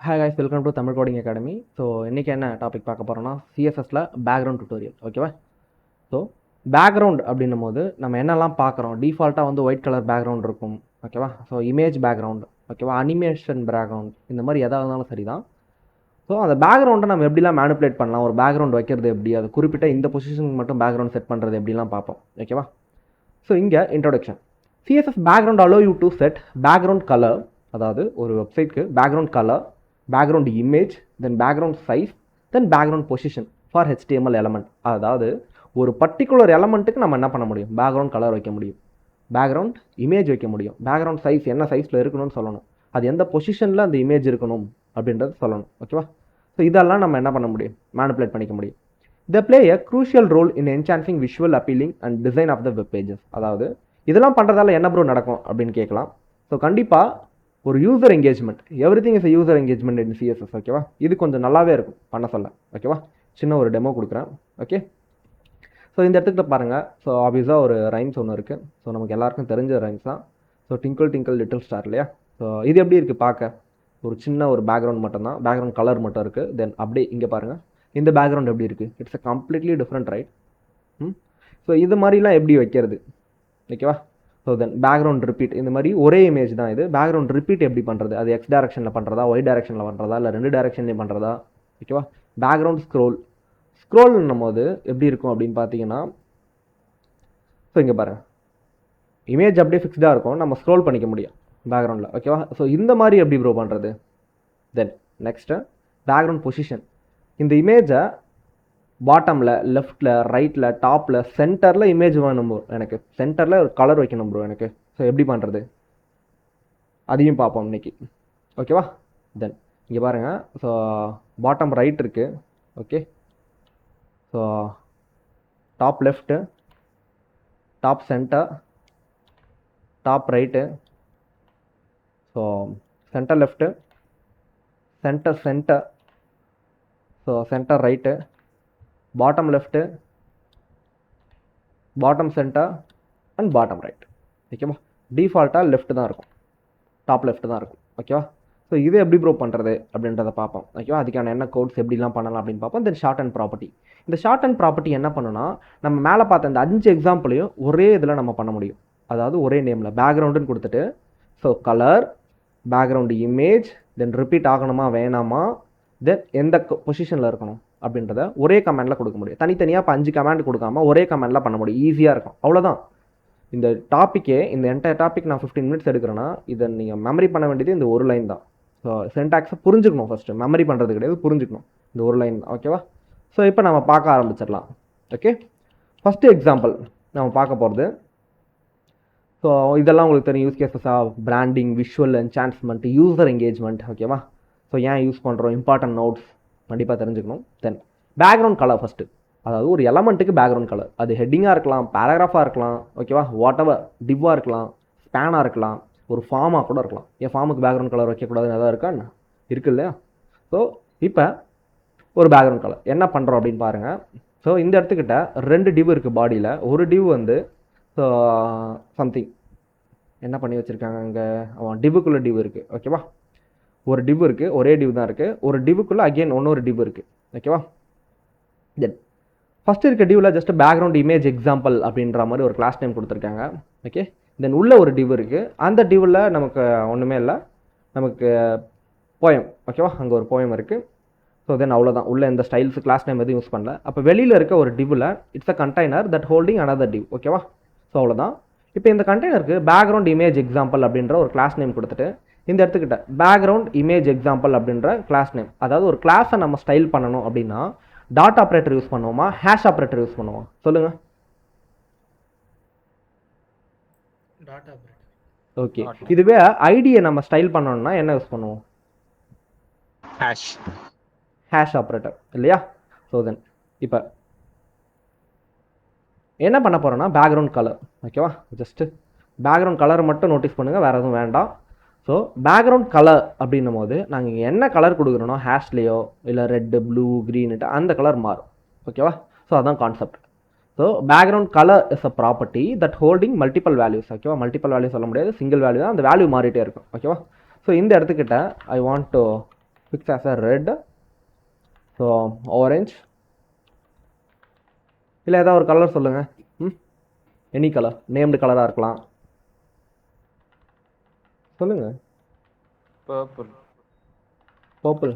Hi guys, welcome to Tamil Coding Academy. So இன்றைக்கி என்ன topic பார்க்க போகிறோம்னா சிஎஸ்எஸில் பேக்ரவுண்ட் டுட்டோரியல். ஓகேவா? ஸோ பேக்ரவுண்ட் அப்படின்னும் போது நம்ம என்னெல்லாம் பார்க்குறோம், டிஃபால்ட்டாக வந்து ஒயிட் கலர் பேக்ரவுண்ட் இருக்கும். ஓகேவா? ஸோ இமேஜ் பேக்ரவுண்ட், ஓகேவா, அனிமேஷன் பேக்ரவுண்ட், இந்த மாதிரி எதாக இருந்தாலும் சரி தான். ஸோ அந்த பேக்ரவுண்டை நம்ம எப்படிலாம் மேனிப்புலேட் பண்ணலாம், ஒரு பேக்ரவுண்ட் வைக்கிறது எப்படி, அது குறிப்பிட்ட இந்த பொசிஷனுக்கு மட்டும் பேக்ரவுண்ட் செட் பண்ணுறது எப்படிலாம் பார்ப்போம். ஓகேவா? ஸோ இங்கே introduction. CSS background allow you to set background colour, அதாவது ஒரு வெப்சைட்க்கு background colour, background image, then background size, then background position for HTML element. அதாவது ஒரு பர்டிகுலர் எலமெண்ட்டுக்கு நம்ம என்ன பண்ண முடியும், பேக்ரவுண்ட் கலர் வைக்க முடியும், பேக்ரவுண்ட் இமேஜ் வைக்க முடியும், பேக்ரவுண்ட் சைஸ் என்ன சைஸில் இருக்கணும்னு சொல்லணும், அது எந்த பொசிஷனில் அந்த இமேஜ் இருக்கணும் அப்படின்றது சொல்லணும். ஓகேவா? ஸோ இதெல்லாம் நம்ம என்ன பண்ண முடியும், மேனிப்புலேட் பண்ணிக்க முடியும். They play a crucial role in enhancing visual appealing and design of the web pages. அதாவது இதெல்லாம் பண்ணுறதால என்ன ப்ரோ நடக்கும் அப்படின்னு கேட்கலாம். ஸோ கண்டிப்பாக ஒரு user engagement, every thing is a user engagement in CSS. ஓகேவா? இது கொஞ்சம் நல்லாவே இருக்கும் பண்ண சொல்ல. ஓகேவா? சின்ன ஒரு டெமோ கொடுக்குறேன். ஓகே, ஸோ இந்த இடத்துக்கு பாருங்கள். ஸோ ஆப்வியஸாக ஒரு ரைம்ஸ் ஒன்று இருக்குது. ஸோ நமக்கு எல்லாருக்கும் தெரிஞ்ச ரைம்ஸ் தான். ஸோ டிங்கிள் டிங்கிள் லிட்டில் ஸ்டார் இல்லையா? ஸோ இது எப்படி இருக்குது பார்க்க, ஒரு சின்ன ஒரு பேக்ரவுண்ட் மட்டும் தான், பேக்ரவுண்ட் கலர் மட்டும் இருக்குது. தென் அப்படியே இங்கே பாருங்கள், இந்த பேக்ரவுண்ட் எப்படி இருக்குது, it's a completely different, right? So இது மாதிரிலாம் எப்படி வைக்கிறது? ஓகேவா? ஸோ தென் பேக்ரவுண்ட் ரிப்பீட், இந்த மாதிரி ஒரே இமேஜ் தான் இது, பேக்ரவுண்ட் ரிப்பீட் எப்படி பண்ணுறது, அது எக்ஸ் டேரக்ஷனில் பண்ணுறதா, ஒய் டேரக்ஷனில் பண்ணுறதா, இல்லை ரெண்டு டேரக்ஷன்லேயும் பண்ணுறதா? ஓகேவா? பேக்ரவுண்ட் ஸ்க்ரோல்னும் போது எப்படி இருக்கும் அப்படின்னு பார்த்தீங்கன்னா, ஸோ இங்கே பாருங்கள், இமேஜ் அப்படியே ஃபிக்ஸ்டாக இருக்கும், நம்ம ஸ்க்ரோல் பண்ணிக்க முடியும் பேக்ரவுண்டில். ஓகேவா? ஸோ இந்த மாதிரி எப்படி ப்ரோ பண்ணுறது? Then next background position. இந்த இமேஜை பாட்டமில், லெஃப்ட்டில், ரைட்டில், டாப்பில், சென்டரில் இமேஜ் வேணும் ப்ரோ, எனக்கு சென்டரில் ஒரு கலர் வைக்கணும் ப்ரோ எனக்கு. ஸோ எப்படி பண்ணுறது அதையும் பார்ப்போம் இன்னைக்கு. ஓகேவா? தென் இங்கே பாருங்கள். ஸோ பாட்டம் ரைட் இருக்குது. Okay, so top left, top centre, top right, so centre left, centre, so centre right, bottom left, bottom centre and bottom right. ஓகேவா? டிஃபால்ட்டாக லெஃப்ட் தான் இருக்கும், டாப் லெஃப்ட் தான் இருக்கும். ஓகேவா? ஸோ இது எப்படி ப்ரோ பண்ணுறது அப்படின்றத பார்ப்போம். ஓகேவா? அதுக்கான என்ன கோட்ஸ் எப்படிலாம் பண்ணலாம் அப்படின்னு பார்ப்போம். தென் ஷார்ட் அண்ட் ப்ராப்பர்ட்டி. இந்த ஷார்ட் அண்ட் ப்ராப்பர்ட்டி என்ன பண்ணுன்னா, நம்ம மேலே பார்த்த இந்த 5 எக்ஸாம்பிளையும் ஒரே இதில் நம்ம பண்ண முடியும். அதாவது ஒரே நேமில் பேக்ரவுண்டுன்னு கொடுத்துட்டு, ஸோ கலர், பேக்ரவுண்டு இமேஜ், தென் ரிப்பீட் ஆகணுமா வேணாமா, தென் எந்த பொசிஷனில் இருக்கணும் அப்படின்றத ஒரே கமெண்டில் கொடுக்க முடியும். தனித்தனியாக இப்போ 5 கமெண்ட் கொடுக்காம ஒரே கமெண்டில் பண்ண முடியும், ஈஸியாக இருக்கும். அவ்வளோதான் இந்த டாப்பிக்கே. இந்த என்டையர் டாபிக் நான் 15 மினிட்ஸ் எடுக்கிறேன்னா, இதை நீங்கள் மெமரி பண்ண வேண்டியது இந்த ஒரு லைன் தான். ஸோ சென்டாக்ஸை புரிஞ்சுக்கணும் ஃபஸ்ட்டு, மெமரி பண்ணுறது கிடையாது, புரிஞ்சுக்கணும் இந்த ஒரு லைன். ஓகேவா? ஸோ இப்போ நம்ம பார்க்க ஆரம்பிச்சிடலாம். ஓகே, ஃபஸ்ட்டு எக்ஸாம்பிள் நம்ம பார்க்க போகிறது. ஸோ இதெல்லாம் உங்களுக்கு தெரியும், யூஸ் கேஸஸாக branding, visual enhancement, user engagement. ஓகேவா? ஸோ ஏன் யூஸ் பண்ணுறோம், இம்பார்ட்டன்ட் நோட்ஸ் கண்டிப்பாக தெரிஞ்சுக்கணும். தென் பேக்ரவுண்ட் கலர் ஃபஸ்ட்டு, அதாவது ஒரு எலமெண்ட்டுக்கு பேக்ரவுண்ட் கலர், அது ஹெட்டிங்காக இருக்கலாம், பேராகிராஃபாக இருக்கலாம். ஓகேவா? வாட் எவர், டிவ்வாக இருக்கலாம், ஸ்பேனாக இருக்கலாம், ஒரு ஃபார்மாக கூட இருக்கலாம். என் ஃபார்முக்கு பேக்ரவுண்ட் கலர் வைக்கக்கூடாதுன்னு எதாவது இருக்கா என்ன? இருக்குது இல்லையா? ஸோ இப்போ ஒரு பேக்ரவுண்ட் கலர் என்ன பண்ணுறோம் அப்படின்னு பாருங்கள். ஸோ இந்த இடத்துக்கிட்ட 2 டிவ் இருக்குது பாடியில். ஒரு டிவ் வந்து ஸோ சம்திங் என்ன பண்ணி வச்சுருக்காங்க, இங்கே டிவுக்குள்ளே டிவ் இருக்குது. ஓகேவா? ஒரு டிவ் இருக்குது, ஒரே டிவ் தான் இருக்குது. ஒரு டிவுக்குள்ளே அகெயின் இன்னொரு டிவ் இருக்குது. ஓகேவா? தென் ஃபஸ்ட்டு இருக்க டிவில் ஜஸ்ட் பேக்ரவுண்ட் இமேஜ் எக்ஸாம்பிள் அப்படின்ற மாதிரி ஒரு கிளாஸ் நேம் கொடுத்துருக்காங்க. ஓகே, தென் உள்ள ஒரு டிவ் இருக்குது. அந்த டிவில் நமக்கு ஒன்றுமே இல்லை, நமக்கு போயம். ஓகேவா? அங்கே ஒரு போயம் இருக்குது. ஸோ தென் அவ்வளோதான், உள்ள இந்த ஸ்டைல்ஸ் கிளாஸ் நேம் எதுவும் யூஸ் பண்ணல. அப்போ வெளியில் இருக்க ஒரு டிவில் it's a container that holding another div. ஓகேவா? ஸோ அவ்வளோதான். இப்போ இந்த கண்டெய்னருக்கு பேக்ரவுண்ட் இமேஜ் எக்ஸாம்பிள் அப்படின்ற ஒரு கிளாஸ் நேம் கொடுத்துட்டு, இந்த இடத்துக்கிட்ட பேக்ரவுண்ட் இமேஜ் எக்ஸாம்பிள் அப்படின்ற கிளாஸ் நேம், அதாவது ஒரு கிளாஸை நம்ம ஸ்டைல் பண்ணணும் அப்படின்னா டாட் ஆப்ரேட்டர் யூஸ் பண்ணுவோமா, ஹேஷ் ஆப்ரேட்டர் யூஸ் பண்ணுவோம்? சொல்லுங்கள். Dot operator. ஓகே, இதுவே ஐடியை நம்ம ஸ்டைல் பண்ணணும்னா என்ன யூஸ் பண்ணுவோம்? ஹேஷ் ஆப்ரேட்டர் இல்லையா? ஸோ தென் இப்போ என்ன பண்ண போகிறோன்னா பேக்ரவுண்ட் கலர். ஓகேவா? ஜஸ்ட்டு பேக்ரவுண்ட் கலர் மட்டும் நோட்டீஸ் பண்ணுங்கள், வேறு எதுவும் வேண்டாம். ஸோ பேக்ரவுண்ட் கலர் அப்படின்னும் போது நாங்கள் இங்கே என்ன கலர் கொடுக்குறோனோ, ஹேஷ்லேயோ இல்லை ரெட்டு, ப்ளூ, க்ரீனுட்டு அந்த கலர் மாறும். ஓகேவா? ஸோ அதுதான் concept. So background colour is a property that holding multiple values. ஓகேவா? மல்டிபிள் வேல்யூ சொல்ல முடியாது, சிங்கிள் வேல்யூ தான், அந்த வேல்யூ மாறிட்டே இருக்கும். ஓகேவா? ஸோ இந்த இடத்துக்கிட்ட I want to fix as a red. So orange இல்லை ஏதாவது ஒரு கலர் சொல்லுங்கள். எனி கலர், நேம்டு கலராக இருக்கலாம், சொல்லுங்கள். பர்பிள்.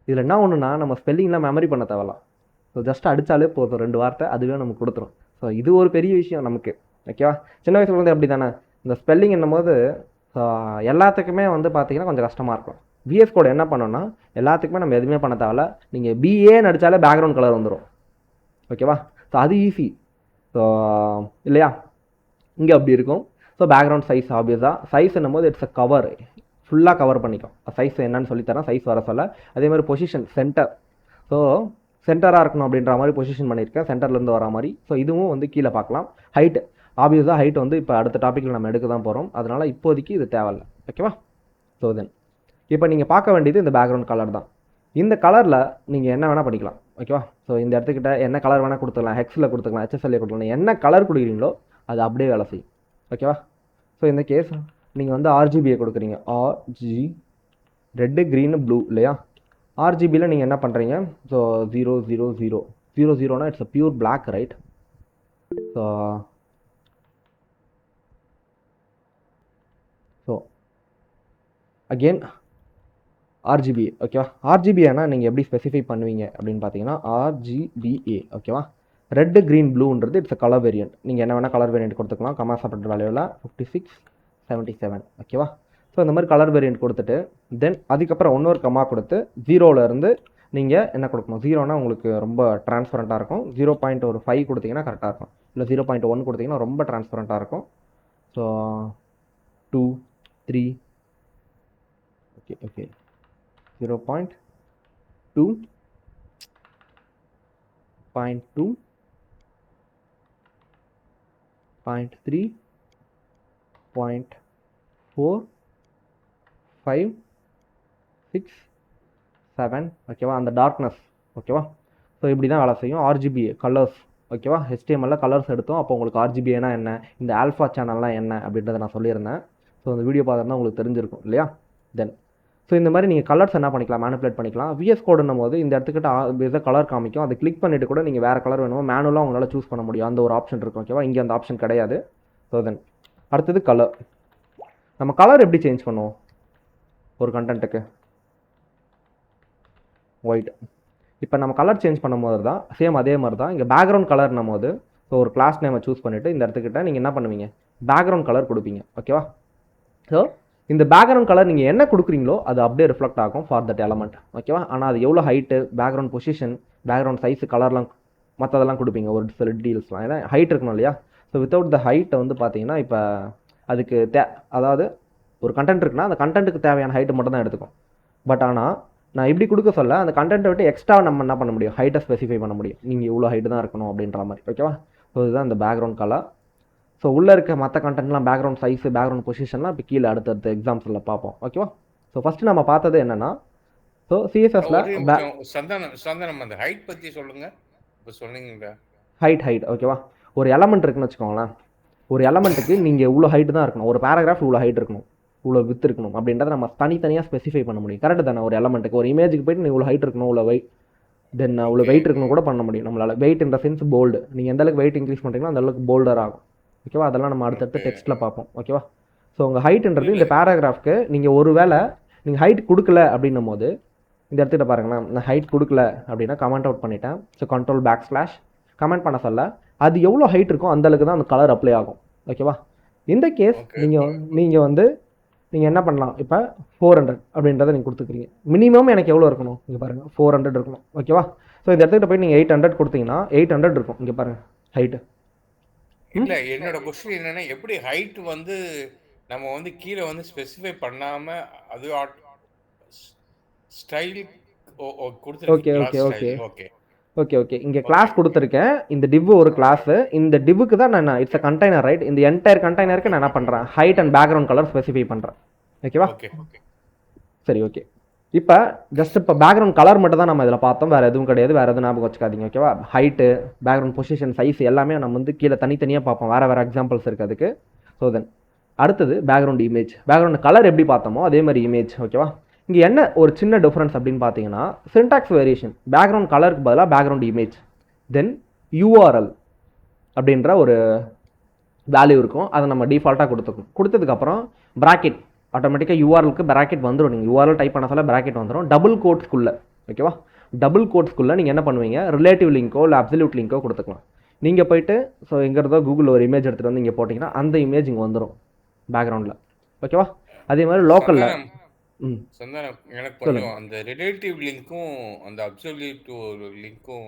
இதில் என்ன ஒன்றுனா நம்ம ஸ்பெல்லிங்லாம் மெமரி பண்ண தேவையில்ல. ஸோ ஜஸ்ட் அடித்தாலே போதும் 2 வார்த்தை, அதுவே நமக்கு கொடுத்துரும். ஸோ இது ஒரு பெரிய விஷயம் நமக்கு. ஓகேவா? சின்ன வயசுலேருந்து அப்படி தானே, இந்த ஸ்பெல்லிங் என்னும்போது எல்லாத்துக்குமே வந்து பார்த்தீங்கன்னா கொஞ்சம் கஷ்டமாக இருக்கும். விஎஸ் கோட் என்ன பண்ணோன்னா எல்லாத்துக்குமே நம்ம எதுவுமே பண்ண தேவையில்ல. நீங்கள் பிஏன்னு அடித்தாலே பேக்ரவுண்ட் கலர் வந்துடும். ஓகேவா? ஸோ அது ஈஸி. ஸோ இல்லையா, இங்கே அப்படி இருக்கும். ஸோ பேக்ரவுண்ட் சைஸ் ஆப்வியஸாக சைஸ் என்னும்போது இட்ஸ் அ கவர், ஃபுல்லாக கவர் பண்ணிக்கும். சைஸ் என்னன்னு சொல்லித்தரேன், சைஸ் வர சொல்ல. அதே மாதிரி பொசிஷன் சென்டர். ஸோ சென்டராக இருக்கணும் அப்படின்ற மாதிரி பொசிஷன் பண்ணியிருக்கேன், சென்டர்லேருந்து வர மாதிரி. ஸோ இதுவும் வந்து கீழே பார்க்கலாம். ஹைட் ஆப்வியஸாக ஹைட் வந்து இப்போ அடுத்த டாப்பிக்கில் நம்ம எடுக்க தான் போகிறோம், அதனால் இப்போதைக்கு இது தேவையில்லை. ஓகேவா? ஸோ தென் இப்போ நீங்கள் பார்க்க வேண்டியது இந்த பேக்ரவுண்ட் கலர் தான். இந்த கலரில் நீங்கள் என்ன வேணால் பண்ணிக்கலாம். ஓகேவா? ஸோ இந்த இடத்துக்கிட்ட என்ன கலர் வேணால் கொடுத்துக்கலாம், ஹெக்ஸில் கொடுத்துக்கலாம், ஹெச்எஸ்எல்ஏ கொடுத்துக்கலாம். என்ன கலர் கொடுக்குறீங்களோ அது அப்படியே வேலை செய்யும். ஓகேவா? ஸோ இந்த கேஸ் நீங்கள் வந்து ஆர்ஜிபியை கொடுக்குறீங்க, ஆர்ஜி ரெட்டு க்ரீனு ப்ளூ இல்லையா? ஆர்ஜிபியில் நீங்கள் என்ன பண்ணுறீங்க? So 000 it's a pure black, right? So again RGB. ஓகேவா? ஆர்ஜிபினா நீங்கள் எப்படி ஸ்பெசிஃபை பண்ணுவீங்க அப்படின்னு பார்த்தீங்கன்னா ஆர்ஜிபிஏ. ஓகேவா? ரெட்டு க்ரீன் ப்ளூன்றது இட்ஸ் கலர் வேரியன்ட். நீங்கள் என்ன வேணால் கலர் வேரியன்ட் கொடுத்துக்கலாம். கமா செப்பரேட் வேல்யூவில் 5677. ஓகேவா? ஸோ இந்த மாதிரி கலர் வேரியன்ட் கொடுத்துட்டு தென் அதுக்கப்புறம் இன்னொரு கமா கொடுத்து 0லேருந்து நீங்கள் என்ன கொடுக்கணும்? 0னா உங்களுக்கு ரொம்ப டிரான்ஸ்பரண்ட்டாக இருக்கும். 0.5 கொடுத்தீங்கன்னா கரெக்டாக இருக்கும். இல்லை 0.1 கொடுத்தீங்கன்னா ரொம்ப டிரான்ஸ்பரண்ட்டாக இருக்கும். So 2 3 okay 0.2 0.3 0.4 5 6 7. ஓகேவா? அந்த டார்க்னஸ். ஓகேவா? ஸோ இப்படி தான் வேலை செய்யும் ஆர்ஜிபி கலர்ஸ். ஓகேவா? HTML கலர்ஸ் எடுத்தோம். அப்போ உங்களுக்கு ஆர்ஜிபினா என்ன, இந்த ஆல்ஃபா சேனல்லாம் என்ன அப்படின்றத நான் சொல்லியிருந்தேன். ஸோ அந்த வீடியோ பார்த்தோம்னா உங்களுக்கு தெரிஞ்சிருக்கும் இல்லையா? தென் ஸோ இந்த மாதிரி நீங்கள் கலர்ஸ் என்ன பண்ணிக்கலாம், மேனிப்புலேட் பண்ணிக்கலாம். விஎஸ் கோடுன்னும் போது இந்த இடத்துக்கிட்ட கலர் காமிக்கும். அதை கிளிக் பண்ணிவிட்டு கூட நீங்கள் வேறு கலர் வேணுமோ மேனுவலாக உங்களால் சூஸ் பண்ண முடியும். அந்த ஒரு ஆப்ஷன் இருக்கும். ஓகேவா? இங்கே அந்த ஆப்ஷன் கிடையாது. ஸோ தென் அடுத்தது கலர். நம்ம கலர் எப்படி சேஞ்ச் பண்ணுவோம் ஒரு கண்டென்ட்டுக்கு? ஒயிட். இப்போ நம்ம கலர் சேஞ்ச் பண்ணும்போது தான் சேம் அதே மாதிரி தான் இங்கே பேக்ரவுண்ட் கலர்னும் போது ஸோ ஒரு கிளாஸ் நேமை சூஸ் பண்ணிவிட்டு இந்த இடத்துக்கிட்ட நீங்கள் என்ன பண்ணுவீங்க? பேக்ரவுண்ட் கலர் கொடுப்பீங்க. ஓகேவா? ஸோ இந்த பேக்ரவுண்ட் கலர் நீங்கள் என்ன கொடுக்குறீங்களோ அது அப்படியே ரிஃப்ளெக்ட் ஆகும் ஃபார் தட் எலமெண்ட். ஓகேவா? ஆனால் அது எவ்வளோ height, background position, background size, கலர்லாம் மற்றதெல்லாம் கொடுப்பீங்க ஒரு சில டீல்ஸ்லாம். ஏன்னா ஹைட் இருக்கணும் இல்லையா? ஸோ வித்தவுட் த ஹைட்டை வந்து பார்த்தீங்கன்னா இப்போ அதுக்கு அதாவது ஒரு கண்டென்ட் இருக்குன்னா அந்த கண்டென்ட்டுக்கு தேவையான ஹைட்டு மட்டும் தான் எடுத்துக்கும். பட் ஆனால் நான் இப்படி கொடுக்க சொல்ல அந்த கண்டென்ட்டை விட்டு எக்ஸ்ட்ரா நம்ம என்ன பண்ண முடியும்? ஹைட்டை ஸ்பெசிஃபை பண்ண முடியும். நீங்கள் இவ்வளோ ஹைட்டு தான் இருக்கணும் அப்படின்ற மாதிரி. ஓகேவா? ஸோ இதுதான் இந்த பேக்ரவுண்ட் கலர். ஸோ உள்ளே இருக்க மற்ற கண்டென்ட்லாம் பேக்ரவுண்ட் சைஸு, பேக்ரவுண்ட் பொசிஷன்லாம் இப்போ கீழே அடுத்தடுத்த எக்ஸாம்பிளில் பார்ப்போம். ஓகேவா? ஸோ ஃபஸ்ட்டு நம்ம பார்த்தது என்னென்னா ஸோ சிஎஸ்எஸ்ல சந்தனம் அந்த ஹைட் பற்றி சொல்லுங்கள். இப்போ சொன்னீங்க ஹைட். ஓகேவா? ஒரு எலமெண்ட் இருக்குன்னு வச்சுக்கோங்களேன். ஒரு எலமெண்ட்டுக்கு நீங்கள் இவ்வளோ ஹைட்டு தான் இருக்கணும், ஒரு பேராகிராஃப் இவ்வளோ ஹைட் இருக்கணும், இவ்வளோ வித் இருக்கணும் அப்படின்றத நம்ம தனித்தனியாக ஸ்பெசிஃபை பண்ண முடியும். கரெக்டு தானே? ஒரு எலமெண்ட்டுக்கு ஒரு இமேஜுக்கு போய்ட்டு இவ்வளோ ஹைட் இருக்கணும், இவ்வளோ வெயிட், தென் இவ்வளோ வெயிட் இருக்கணும் கூட பண்ண முடியும் நம்மளால். வெயிட் இந்த சென்ஸ் போல்டு, நீங்கள் எந்த அளவுக்கு வெயிட் இன்க்ரீஸ் பண்ணுறீங்களோ அந்த அளவுக்கு போல்டர் ஆகும். ஓகேவா? அதெல்லாம் நம்ம அடுத்தடுத்து டெக்ஸ்ட்டில் பார்ப்போம். ஓகேவா? ஸோ உங்கள் ஹைட்டுன்றது இந்த பேராகிராஃப்க்கு நீங்கள் ஒரு வேளை நீங்கள் ஹைட் கொடுக்கல அப்படின்னும் போது இந்த இடத்துல பாருங்களேன், நான் ஹைட் கொடுக்கல அப்படின்னா கமெண்ட் அவுட் பண்ணிட்டேன். ஸோ Ctrl// கமெண்ட் பண்ண சொல்ல அது எவ்வளோ ஹைட் இருக்கோ அந்த அளவுக்கு தான் அந்த கலர் அப்ளை ஆகும். ஓகேவா? இந்த கேஸ் நீங்கள் வந்து நீங்கள் என்ன பண்ணலாம்? இப்போ 400 அப்படின்றத நீங்கள் கொடுத்துக்கிறீங்க. மினிமம் எனக்கு எவ்வளோ இருக்கணும்? இங்கே பாருங்கள் 400 இருக்கணும். ஓகேவா? ஸோ இந்த இடத்துக்கிட்ட போய் நீங்கள் 800 கொடுத்தீங்கன்னா 800 இருக்கும். இங்கே பாருங்கள் ஹைட்டு. இல்லை, என்னோட கொஸ்டின் என்னன்னா, எப்படி ஹைட் வந்து நம்ம வந்து கீழே வந்து ஸ்பெசிஃபை பண்ணாம அது ஸ்டைல் கொடுத்துருக்கு. ஓகே இங்கே கிளாஸ் கொடுத்துருக்கேன். இந்த டிவ் ஒரு கிளாஸு. இந்த டிவ்வுக்கு தான் நான் இட்ஸ் அ கண்டெய்னர், ரைட்? இந்த என்டையர் கண்டெய்னருக்கு நான் என்ன பண்ணுறேன்? Height and background colour specify பண்ணுறேன். ஓகேவா? சரி, ஓகே. இப்போ ஜஸ்ட் இப்போ பேக்ரவுண்ட் கலர் மட்டும் தான் நம்ம இதில் பார்த்தோம், வேறு எதுவும் கிடையாது. வேறு எதுவும் ஞாபகம் வச்சுக்காதீங்க. ஓகேவா? ஹைட்டு, பேக்ரவுண்ட் பொசிஷன், சைஸ் எல்லாமே நம்ம வந்து கீழே தனித்தனியாக பார்ப்போம். வேறு எக்ஸாம்பிள்ஸ் இருக்குது அதுக்கு. ஸோ தென் அடுத்தது பேக்ரவுண்ட் இமேஜ். பேக்ரவுண்ட் கலர் எப்படி பார்த்தோமோ அதே மாதிரி இமேஜ். ஓகேவா? இங்கே என்ன ஒரு சின்ன டிஃப்ரென்ஸ் அப்படின்னு பார்த்தீங்கன்னா சின்டாக்ஸ் வேரியேஷன். பேக்ரவுண்ட் கலருக்கு பதிலாக பேக்ரவுண்ட் இமேஜ், தென் யூஆர்எல் அப்படின்ற ஒரு வேல்யூ இருக்கும். அதை நம்ம டிஃபால்ட்டாக கொடுத்ததுக்கப்புறம் ப்ராக்கெட் ஆட்டோமேட்டிக்காக யூஆர்எலுக்கு ப்ராக்கெட் வந்துடும். நீங்கள் யூஆர்எல் டைப் பண்ண சொல்ல ப்ராக்கெட் வந்துடும். டபுள் கோட்ஸ்குள்ளே. ஓகேவா? டபுள் கோட்ஸ்குள்ளே நீங்கள் என்ன பண்ணுவீங்க, ரிலேட்டிவ் லிங்க்கோ இல்லை அப்சல்யூட் லிங்க்கோ கொடுத்துக்கலாம். நீங்கள் போயிட்டு ஸோ எங்கிறதோ கூகுளில் ஒரு இமேஜ் எடுத்துகிட்டு வந்து இங்கே போட்டிங்கன்னா அந்த இமேஜ் இங்கே வந்துடும் பேக்ரவுண்டில். ஓகேவா? அதே மாதிரி லோக்கலில் சந்தானம் எனக்கு கொஞ்சம் அந்த ரிலேட்டிவ் லிங்க்கும் அந்த அப்சல்யூட் லிங்க்கும்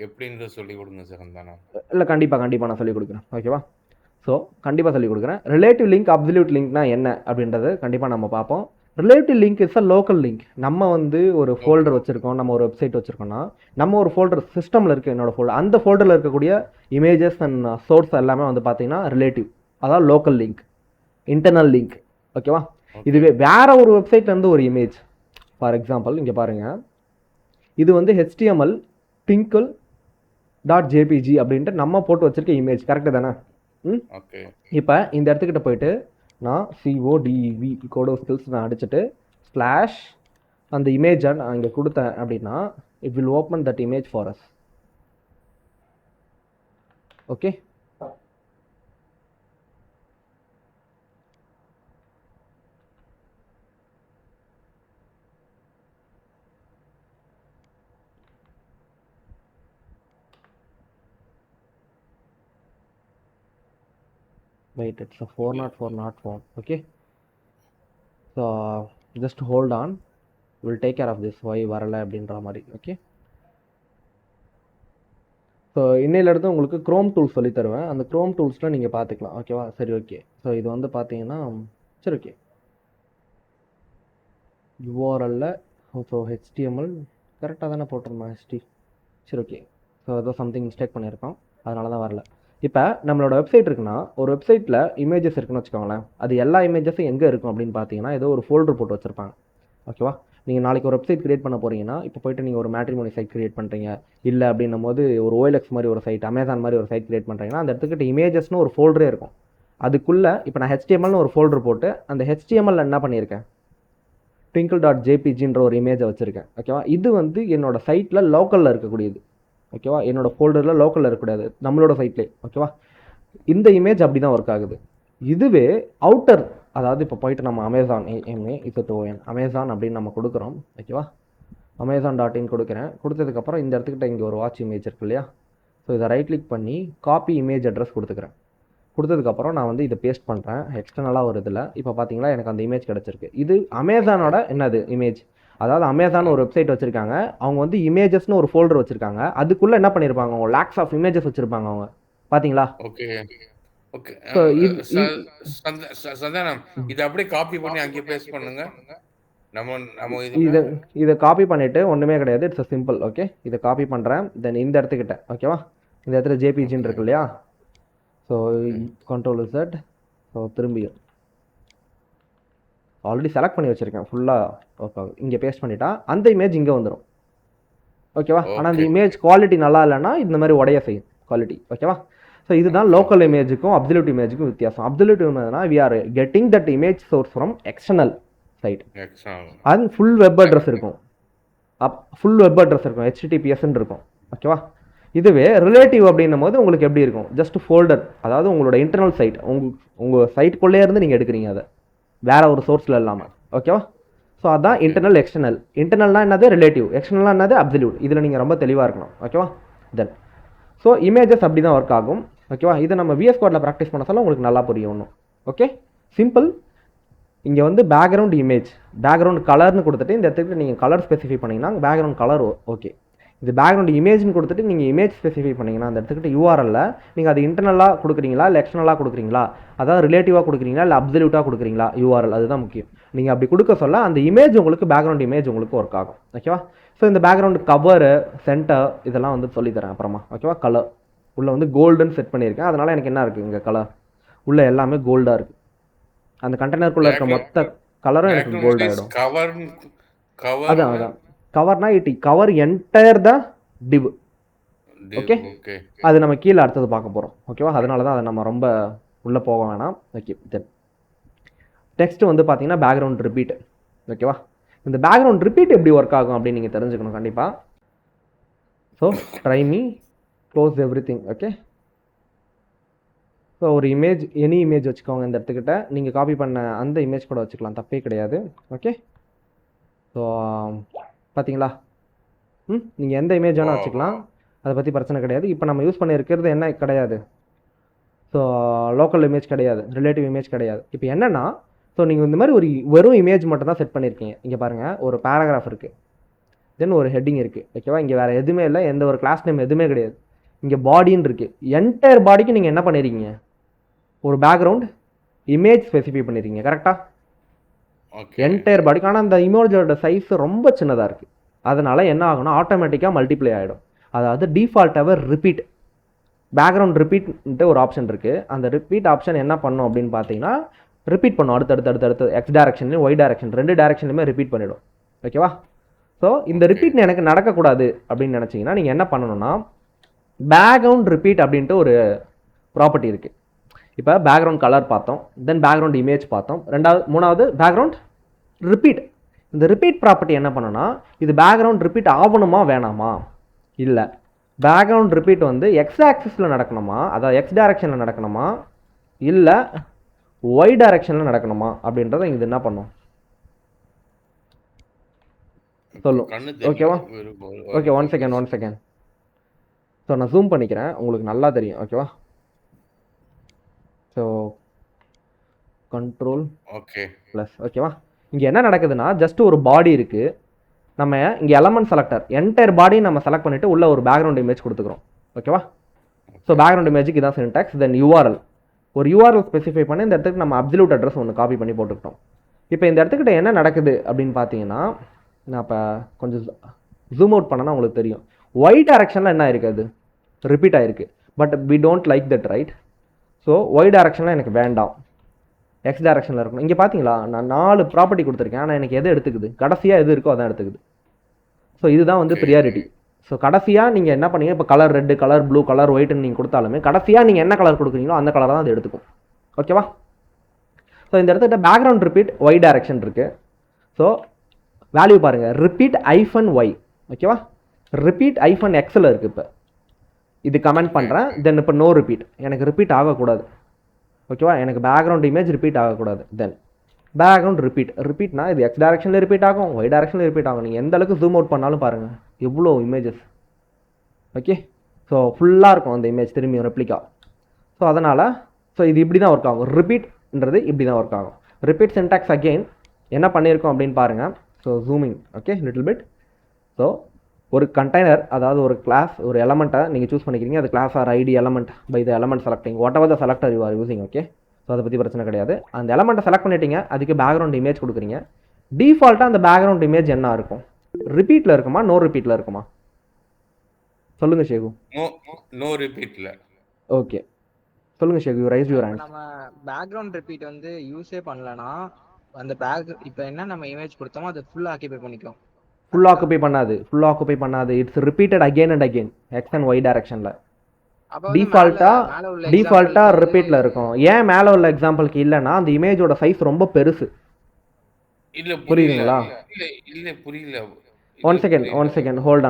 எப்படின்னு சொல்லி கொடுங்க சார். சந்தானம் இல்லை கண்டிப்பாக நான் சொல்லிக் கொடுக்குறேன். ஓகேவா? ஸோ கண்டிப்பாக சொல்லிக் கொடுக்குறேன். ரிலேட்டிவ் லிங்க் அப்சல்யூட் லிங்க்னா என்ன அப்படின்றது கண்டிப்பாக நம்ம பார்ப்போம். Relative link is a local link. நம்ம வந்து ஒரு ஃபோல்டர் வச்சுருக்கோம், நம்ம ஒரு வெப்சைட் வச்சுருக்கோம்னா நம்ம ஒரு ஃபோல்டர் சிஸ்டமில் இருக்குது என்னோட ஃபோல்டர், அந்த ஃபோல்டரில் இருக்கக்கூடிய இமேஜஸ் அண்ட் சோர்ஸ் எல்லாமே வந்து பார்த்தீங்கன்னா ரிலேட்டிவ், அதாவது லோக்கல் லிங்க், இன்டர்னல் லிங்க். ஓகேவா? இதுவே வேற ஒரு வெப்சைட்லேருந்து ஒரு இமேஜ், ஃபார் எக்ஸாம்பிள் இங்கே பாருங்கள், இது வந்து HTML twinkle.jpg அப்படின்ட்டு நம்ம போட்டு வச்சிருக்க இமேஜ். கரெக்டு தானே? இப்போ இந்த இடத்துக்கிட்ட போயிட்டு நான் CODEV கோட் ஆஃப் ஸ்கில்ஸ் நான் அடிச்சுட்டு ஸ்லாஷ் அந்த இமேஜை நான் இங்கே கொடுத்தேன் அப்படின்னா it will open that image for us. Okay? Wait, it's a 404 not found. Okay, so just hold on, we'll take care of this. Why வரல அப்படின்ற மாதிரி. ஓகே, ஸோ இன்னையிலேருந்து உங்களுக்கு க்ரோம் டூல்ஸ் சொல்லி தருவேன். அந்த க்ரோம் டூல்ஸில் நீங்கள் பார்த்துக்கலாம். ஓகேவா? சரி, ஓகே. ஸோ இது வந்து பார்த்தீங்கன்னா சரி, ஓகே, யூஆர்எல்ல ஸோ HTML கரெக்டாக தானே போட்டிருந்தோம் HT. சரி, ஓகே. ஸோ ஏதோ சம்திங் மிஸ்டேக் பண்ணியிருக்கோம், அதனால தான் வரல. இப்போ நம்மளோட வெப்சைட் இருக்குன்னா ஒரு வெப்சைட்டில் இமேஜஸ் இருக்குன்னு வச்சுக்கோங்களேன். அது எல்லா இமேஜஸும் எங்கே இருக்கும் அப்படின்னு பார்த்தீங்கன்னா ஏதோ ஒரு ஃபோல்டர் போட்டு வச்சுருப்பாங்க. ஓகேவா? நீங்கள் நாளைக்கு ஒரு வெப்சைட் கிரியேட் பண்ண போகிறீங்கன்னா, இப்போ போய்ட்டு நீங்கள் ஒரு மேட்ரிமோனி சைட் கிரியேட் பண்ணுறீங்க, இல்லை அப்படின்னும் போது ஒரு OLX மாதிரி ஒரு சைட், அமேசான் மாதிரி ஒரு சைட் கிரியேட் பண்ணுறீங்கன்னா அந்த இடத்துக்கிட்ட இமேஜஸ்னு ஒரு ஃபோல்டரே இருக்கும். அதுக்குள்ளே இப்போ நான் HTMLனு ஒரு ஃபோல்டர் போட்டு அந்த HTML என்ன பண்ணியிருக்கேன், twinkle.jpgன்ற ஒரு இமேஜை வச்சுருக்கேன். ஓகேவா? இது வந்து என்னோட சைட்டில் லோக்கலில் இருக்கக்கூடியது. ஓகேவா? என்னோட ஃபோல்டரில் லோக்கலில் இருக்கக்கூடாது, நம்மளோட சைட்லேயே. ஓகேவா? இந்த இமேஜ் அப்படி தான் ஒர்க் ஆகுது. இதுவே அவுட்டர், அதாவது இப்போ போயிட்டு நம்ம அமேசான் அமேசான் அப்படின்னு நம்ம கொடுக்குறோம். ஓகேவா? Amazon.in கொடுக்குறேன். கொடுத்ததுக்கப்புறம் இந்த இடத்துக்கிட்ட இங்கே ஒரு வாட்ச் இமேஜ் இருக்கு இல்லையா? ஸோ இதை ரைட் கிளிக் பண்ணி காப்பி இமேஜ் அட்ரஸ் கொடுத்துக்கிறேன். கொடுத்ததுக்கப்புறம் நான் வந்து இதை பேஸ்ட் பண்ணுறேன். எக்ஸ்டர்னலாக ஒரு இதில் இப்போ பார்த்தீங்களா எனக்கு அந்த இமேஜ் கிடச்சிருக்கு. இது அமேசானோட என்னது இமேஜ், அதாவது அமேசான் ஒரு வெப்சைட் வச்சுருக்காங்க, அவங்க வந்து இமேஜஸ்னு ஒரு ஃபோல்டர் வச்சுருக்காங்க. அதுக்குள்ளே என்ன பண்ணியிருப்பாங்க, அவங்க லேக்ஸ் ஆஃப் இமேஜஸ் வச்சுருப்பாங்க அவங்க. பார்த்தீங்களா? Okay, okay. சந்தானம் இதை அப்படியே காப்பி பண்ணி அங்கே பேஸ்ட் பண்ணுங்க. இதை காப்பி பண்ணிவிட்டு ஒன்றுமே கிடையாது, இட்ஸ் சிம்பிள். ஓகே, இதை காப்பி பண்ணுறேன். தென் இந்த இடத்துக்கிட்ட ஓகேவா, இந்த இடத்துல ஜேபிஜின்னு இருக்கு இல்லையா? So Ctrl+Z. ஸோ திரும்பியும் ஆல்ரெடி செலக்ட் பண்ணி வச்சுருக்கேன் ஃபுல்லாக. ஓகே, இங்கே பேஸ்ட் பண்ணிட்டா அந்த இமேஜ் இங்கே வந்துடும். ஓகேவா? ஆனால் அந்த இமேஜ் குவாலிட்டி நல்லா இல்லைன்னா இந்த மாதிரி உடைய செய்யும் குவாலிட்டி. ஓகேவா? ஸோ இதுதான் லோக்கல் இமேஜுக்கும் அப்சல்யூட் இமேஜுக்கும் வித்தியாசம். அப்சல்யூட் இமேஜ்னா we are getting that image source from external site. அது ஃபுல் வெப் அட்ரஸ் இருக்கும், HTTPSன்னு இருக்கும். ஓகேவா? இதுவே ரிலேட்டிவ் அப்படின்னும் போது உங்களுக்கு எப்படி இருக்கும், ஜஸ்ட் ஃபோல்டர், அதாவது உங்களோட இன்டர்னல் சைட், உங்கள் சைட்டுக்குள்ளே இருந்து நீங்கள் எடுக்கிறீங்க, அதை வேற ஒரு சோர்ஸில் இல்லாமல். ஓகேவா? ஸோ அதான் இன்டர்னல் எக்ஸ்டர்னல். இன்டர்னல்னா என்னது ரிலேட்டிவ், எக்ஸ்டர்னல்னா என்னது அப்சல்யூட். இதில் நீங்கள் ரொம்ப தெளிவாக இருக்கணும். ஓகேவா? தென் ஸோ இமேஜஸ் அப்படி தான் ஒர்க் ஆகும். ஓகேவா? இதை நம்ம VS Codeல ப்ராக்டிஸ் பண்ண சொல்ல உங்களுக்கு நல்லா புரியும் ஒன்றும். Okay, simple. இங்கே வந்து பேக்ரவுண்ட் இமேஜ், பேக்ரவுண்ட் கலர்னு கொடுத்துட்டு இந்த இடத்துக்கு நீங்கள் கலர் ஸ்பெசிஃபை பண்ணிங்கன்னா பேக்ரவுண்ட் கலர் ஓகே. இது பேக்ரவுண்ட் இமேஜ்னு கொடுத்துட்டு நீங்கள் இமேஜ் ஸ்பெசிஃபை பண்ணிங்கன்னா அந்த இடத்துக்கிட்ட URL நீங்கள் அது இன்டர்னலாக கொடுக்குறீங்களா இல்லை எக்ஸ்டர்னலாக கொடுக்குறீங்களா, அதாவது ரிலேட்டிவாக கொடுக்குறீங்களா இல்லை அப்சல்யூட்டாக கொடுக்குறீங்களா, URL அதுதான் முக்கியம். நீங்கள் அப்படி கொடுக்க சொல்ல அந்த இமேஜ் உங்களுக்கு பேக்ரவுண்ட் இமேஜ் உங்களுக்கு ஒர்க் ஆகும். ஓகேவா? ஸோ இந்த பேக்ரவுண்ட் கவரு, சென்டர் இதெல்லாம் வந்து சொல்லித்தரேன் அப்புறமா. ஓகேவா? கலர் உள்ளே வந்து கோல்டுன்னு செட் பண்ணியிருக்கேன், அதனால் எனக்கு என்ன இருக்குது இங்கே கலர் உள்ளே எல்லாமே கோல்டாக இருக்குது. அந்த கண்டெய்னருக்குள்ளே இருக்க மொத்த கலரும் எனக்கு கோல்ட் ஆகிடும். அதான் governor it cover entire the div. Okay, அது நம்ம கீழே அடுத்தது பார்க்க போகிறோம். ஓகேவா? அதனால தான் அதை நம்ம ரொம்ப உள்ளே போக வேணாம். ஓகே, தென் நெக்ஸ்ட்டு வந்து பார்த்தீங்கன்னா பேக்ரவுண்ட் ரிப்பீட். ஓகேவா? இந்த பேக்ரவுண்ட் ரிப்பீட் எப்படி ஒர்க் ஆகும் அப்படின்னு நீங்கள் தெரிஞ்சுக்கணும் கண்டிப்பாக. So try me close every thing. Okay, so ஒரு இமேஜ், எனி இமேஜ் வச்சுக்கோங்க. இந்த இடத்துக்கிட்ட நீங்கள் காப்பி பண்ண அந்த இமேஜ் கூட வச்சுக்கலாம், தப்பே கிடையாது. ஓகே, ஸோ பார்த்தீங்களா? நீங்கள் எந்த இமேஜ் வேணால் வச்சுக்கலாம், அதை பற்றி பிரச்சனை கிடையாது. இப்போ நம்ம யூஸ் பண்ணியிருக்கிறது என்ன கிடையாது, ஸோ லோக்கல் இமேஜ் கிடையாது, ரிலேட்டிவ் இமேஜ் கிடையாது. இப்போ என்னென்னா, ஸோ நீங்கள் இந்த மாதிரி ஒரு வெறும் இமேஜ் மட்டும் தான் செட் பண்ணியிருக்கீங்க. இங்கே பாருங்கள், ஒரு பேராகிராஃப் இருக்குது, தென் ஒரு ஹெட்டிங் இருக்குது. ஓகேவா? இங்கே வேறு எதுவுமே இல்லை, எந்த ஒரு கிளாஸ் நேம் எதுவுமே கிடையாது. இங்கே பாடின்னு இருக்குது. என்டையர் பாடிக்கு நீங்கள் என்ன பண்ணியிருக்கீங்க, ஒரு பேக்ரவுண்ட் இமேஜ் ஸ்பெசிஃபை பண்ணியிருக்கீங்க. கரெக்டாக? என்டையர் பாடிக்கு. ஆனால் அந்த இமேஜோட சைஸ் ரொம்ப சின்னதாக இருக்குது. அதனால் என்ன ஆகும்னா ஆட்டோமேட்டிக்காக மல்டிப்ளை ஆகிடும். அதாவது டிஃபால்ட்டாகவே ரிப்பீட், பேக்ரவுண்ட் ரிப்பீட்ன்ட்டு ஒரு ஆப்ஷன் இருக்குது. அந்த ரிப்பீட் ஆப்ஷன் என்ன பண்ணும் அப்படின்னு பார்த்தீங்கன்னா, ரிப்பீட் பண்ணும் அடுத்தடுத்து எக்ஸ் டேரக்ஷன்லையும் ஒய் டேரக்ஷன், 2 டேரக்ஷன்லையுமே ரிப்பீட் பண்ணிவிடும். ஓகேவா? ஸோ இந்த ரிப்பீட் எனக்கு நடக்கக்கூடாது அப்படின்னு நினச்சிங்கன்னா நீங்கள் என்ன பண்ணணும்னா, பேக்ரவுண்ட் ரிப்பீட் அப்படின்ட்டு ஒரு ப்ராப்பர்ட்டி இருக்குது. இப்போ பேக்ரவுண்ட் கலர் பார்த்தோம், தென் பேக்ரவுண்ட் இமேஜ் பார்த்தோம், மூணாவது பேக்ரவுண்ட் ரிப்பீட். இந்த ரிப்பீட் ப்ராப்பர்ட்டி என்ன பண்ணுன்னா, இது பேக்ரவுண்ட் ரிப்பீட் ஆகணுமா வேணாமா, இல்லை பேக்ரவுண்ட் ரிப்பீட் வந்து எக்ஸ் ஆக்சிஸில் நடக்கணுமா, அதாவது எக்ஸ் டைரக்ஷனில் நடக்கணுமா, இல்லை ஒய் டைரக்ஷனில் நடக்கணுமா அப்படின்றத இது என்ன பண்ணும் சொல்லும். ஓகேவா? Okay, one second. ஸோ நான் ஜூம் பண்ணிக்கிறேன், உங்களுக்கு நல்லா தெரியும். ஓகேவா? So control plus. ஓகேவா? இங்கே என்ன நடக்குதுன்னா, ஜஸ்ட் ஒரு பாடி இருக்குது, நம்ம இங்கே எலமெண்ட் செலக்டர் என்டையர் பாடி நம்ம செலக்ட் பண்ணிவிட்டு உள்ள ஒரு பேக்ரவுண்ட் இமேஜ் கொடுத்துக்கிறோம். ஓகேவா? ஸோ பேக்ரவுண்ட் இமேஜுக்கு இதான் சின்டாக்ஸ். தென் யூஆர்எல், ஒரு யூஆர்எல் ஸ்பெசிஃபை பண்ணி இந்த இடத்துக்கு நம்ம அப்சல்யூட் அட்ரஸ் ஒன்று காப்பி பண்ணி போட்டுக்கிட்டோம். இப்போ இந்த இடத்துக்கிட்ட என்ன நடக்குது அப்படின்னு பார்த்தீங்கன்னா, நான் இப்போ கொஞ்சம் ஜூம் அவுட் பண்ணனா உங்களுக்கு தெரியும். ஒய் டைரக்ஷனில் என்ன இருக்குது, ரிப்பீட் ஆகிருக்கு. But we don't like that, right? So y டைரக்ஷனில் எனக்கு வேண்டாம், எக்ஸ் டைரக்ஷனில் இருக்கணும். இங்கே பார்த்தீங்களா, நான் 4 ப்ராப்பர்ட்டி கொடுத்துருக்கேன், ஆனால் எனக்கு எது எடுத்துக்குது, கடைசியாக எது இருக்கோ அதான் எடுத்துக்குது. ஸோ இதுதான் வந்து ப்ரியாரிட்டி. ஸோ கடைசியாக நீங்கள் என்ன பண்ணீங்க, இப்போ colour red, colour blue, colour ஒயிட்னு நீங்கள் கொடுத்தாலுமே கடைசியாக நீங்கள் என்ன கலர் கொடுக்குறீங்களோ அந்த கலர் தான் அது எடுத்துக்கும். ஓகேவா? ஸோ இந்த இடத்துல பேக்ரவுண்ட் ரிப்பீட் ஒய் டைரக்ஷன் இருக்குது. ஸோ வேல்யூ பாருங்கள், ரிப்பீட் -y. ஓகேவா? ரிப்பீட் -xல் இருக்குது. இப்போ இது கமெண்ட் பண்ணுறேன். தென் இப்போ நோ ரிப்பீட், எனக்கு ரிப்பீட் ஆகக்கூடாது. ஓகேவா? எனக்கு பேக்ரவுண்ட் இமேஜ் ரிப்பீட் ஆகக்கூடாது. தென் பேக்ரவுண்ட் ரிப்பீட்னா இது எக்ஸ் டைரக்ஷனில் ரிப்பீட் ஆகும், ஒய் டைரக்ஷனில் ரிப்பீட் ஆகும். நீங்கள் எந்த அளவுக்கு ஜூம் அவுட் பண்ணாலும் பாருங்கள் எவ்வளோ இமேஜஸ். ஓகே, ஸோ ஃபுல்லாக இருக்கும் அந்த இமேஜ் திரும்பியும் ரெப்ளிகா. ஸோ அதனால் இது இப்படி தான் ஒர்க் ஆகும். ரிப்பீட்ன்றது இப்படி தான் ஒர்க் ஆகும். ரிப்பீட் சின்டாக்ஸ் அகெயின் என்ன பண்ணியிருக்கோம் அப்படின்னு பாருங்கள். So zooming, okay, little bit. So ஒரு கண்டெய்னர், அதாவது ஒரு கிளாஸ், ஒரு எலமெண்ட்டை நீங்கள் சூஸ் பண்ணிக்கிறீங்க. அது class or ID element by the element selecting whatever the selector you are using. Okay, so அதை பற்றி பிரச்சனை கிடையாது. அந்த எலமெண்ட்டை செலக்ட் பண்ணிட்டீங்க, அதுக்கு பேக்ரவுண்ட் இமேஜ் கொடுக்குறீங்க. டிஃபால்ட்டாக அந்த பேக்ரவுண்ட் இமேஜ் என்ன இருக்கும், ரிப்பீட்டில் இருக்குமா நோ ரிப்பீட்டில் இருக்குமா சொல்லுங்கள் ஷேகு. நோ ரிப்பீட்டில். ஓகே, சொல்லுங்கள் ஷேகு, ரைஸ் யுவர் ஹேண்ட். நம்ம பேக்ரவுண்ட் ரிப்பீட் வந்து யூஸே பண்ணலனா அந்த பேக் இப்போ என்ன நம்ம இமேஜ் கொடுத்தோமோ அதை ஃபுல்லாக ஆக்கிபை பண்ணிக்கும். ஃபுல் ஆக்குபை பண்ணாது. It's repeated again and again x and y டைரக்ஷனில். டிஃபால்ட்டாக ரிப்பீட்டில் இருக்கும். ஏன் மேலே உள்ள எக்ஸாம்பிளுக்கு இல்லைன்னா அந்த இமேஜோட சைஸ் ரொம்ப பெருசு. இல்லை, புரியுதுங்களா? இல்லை புரியல. One second hold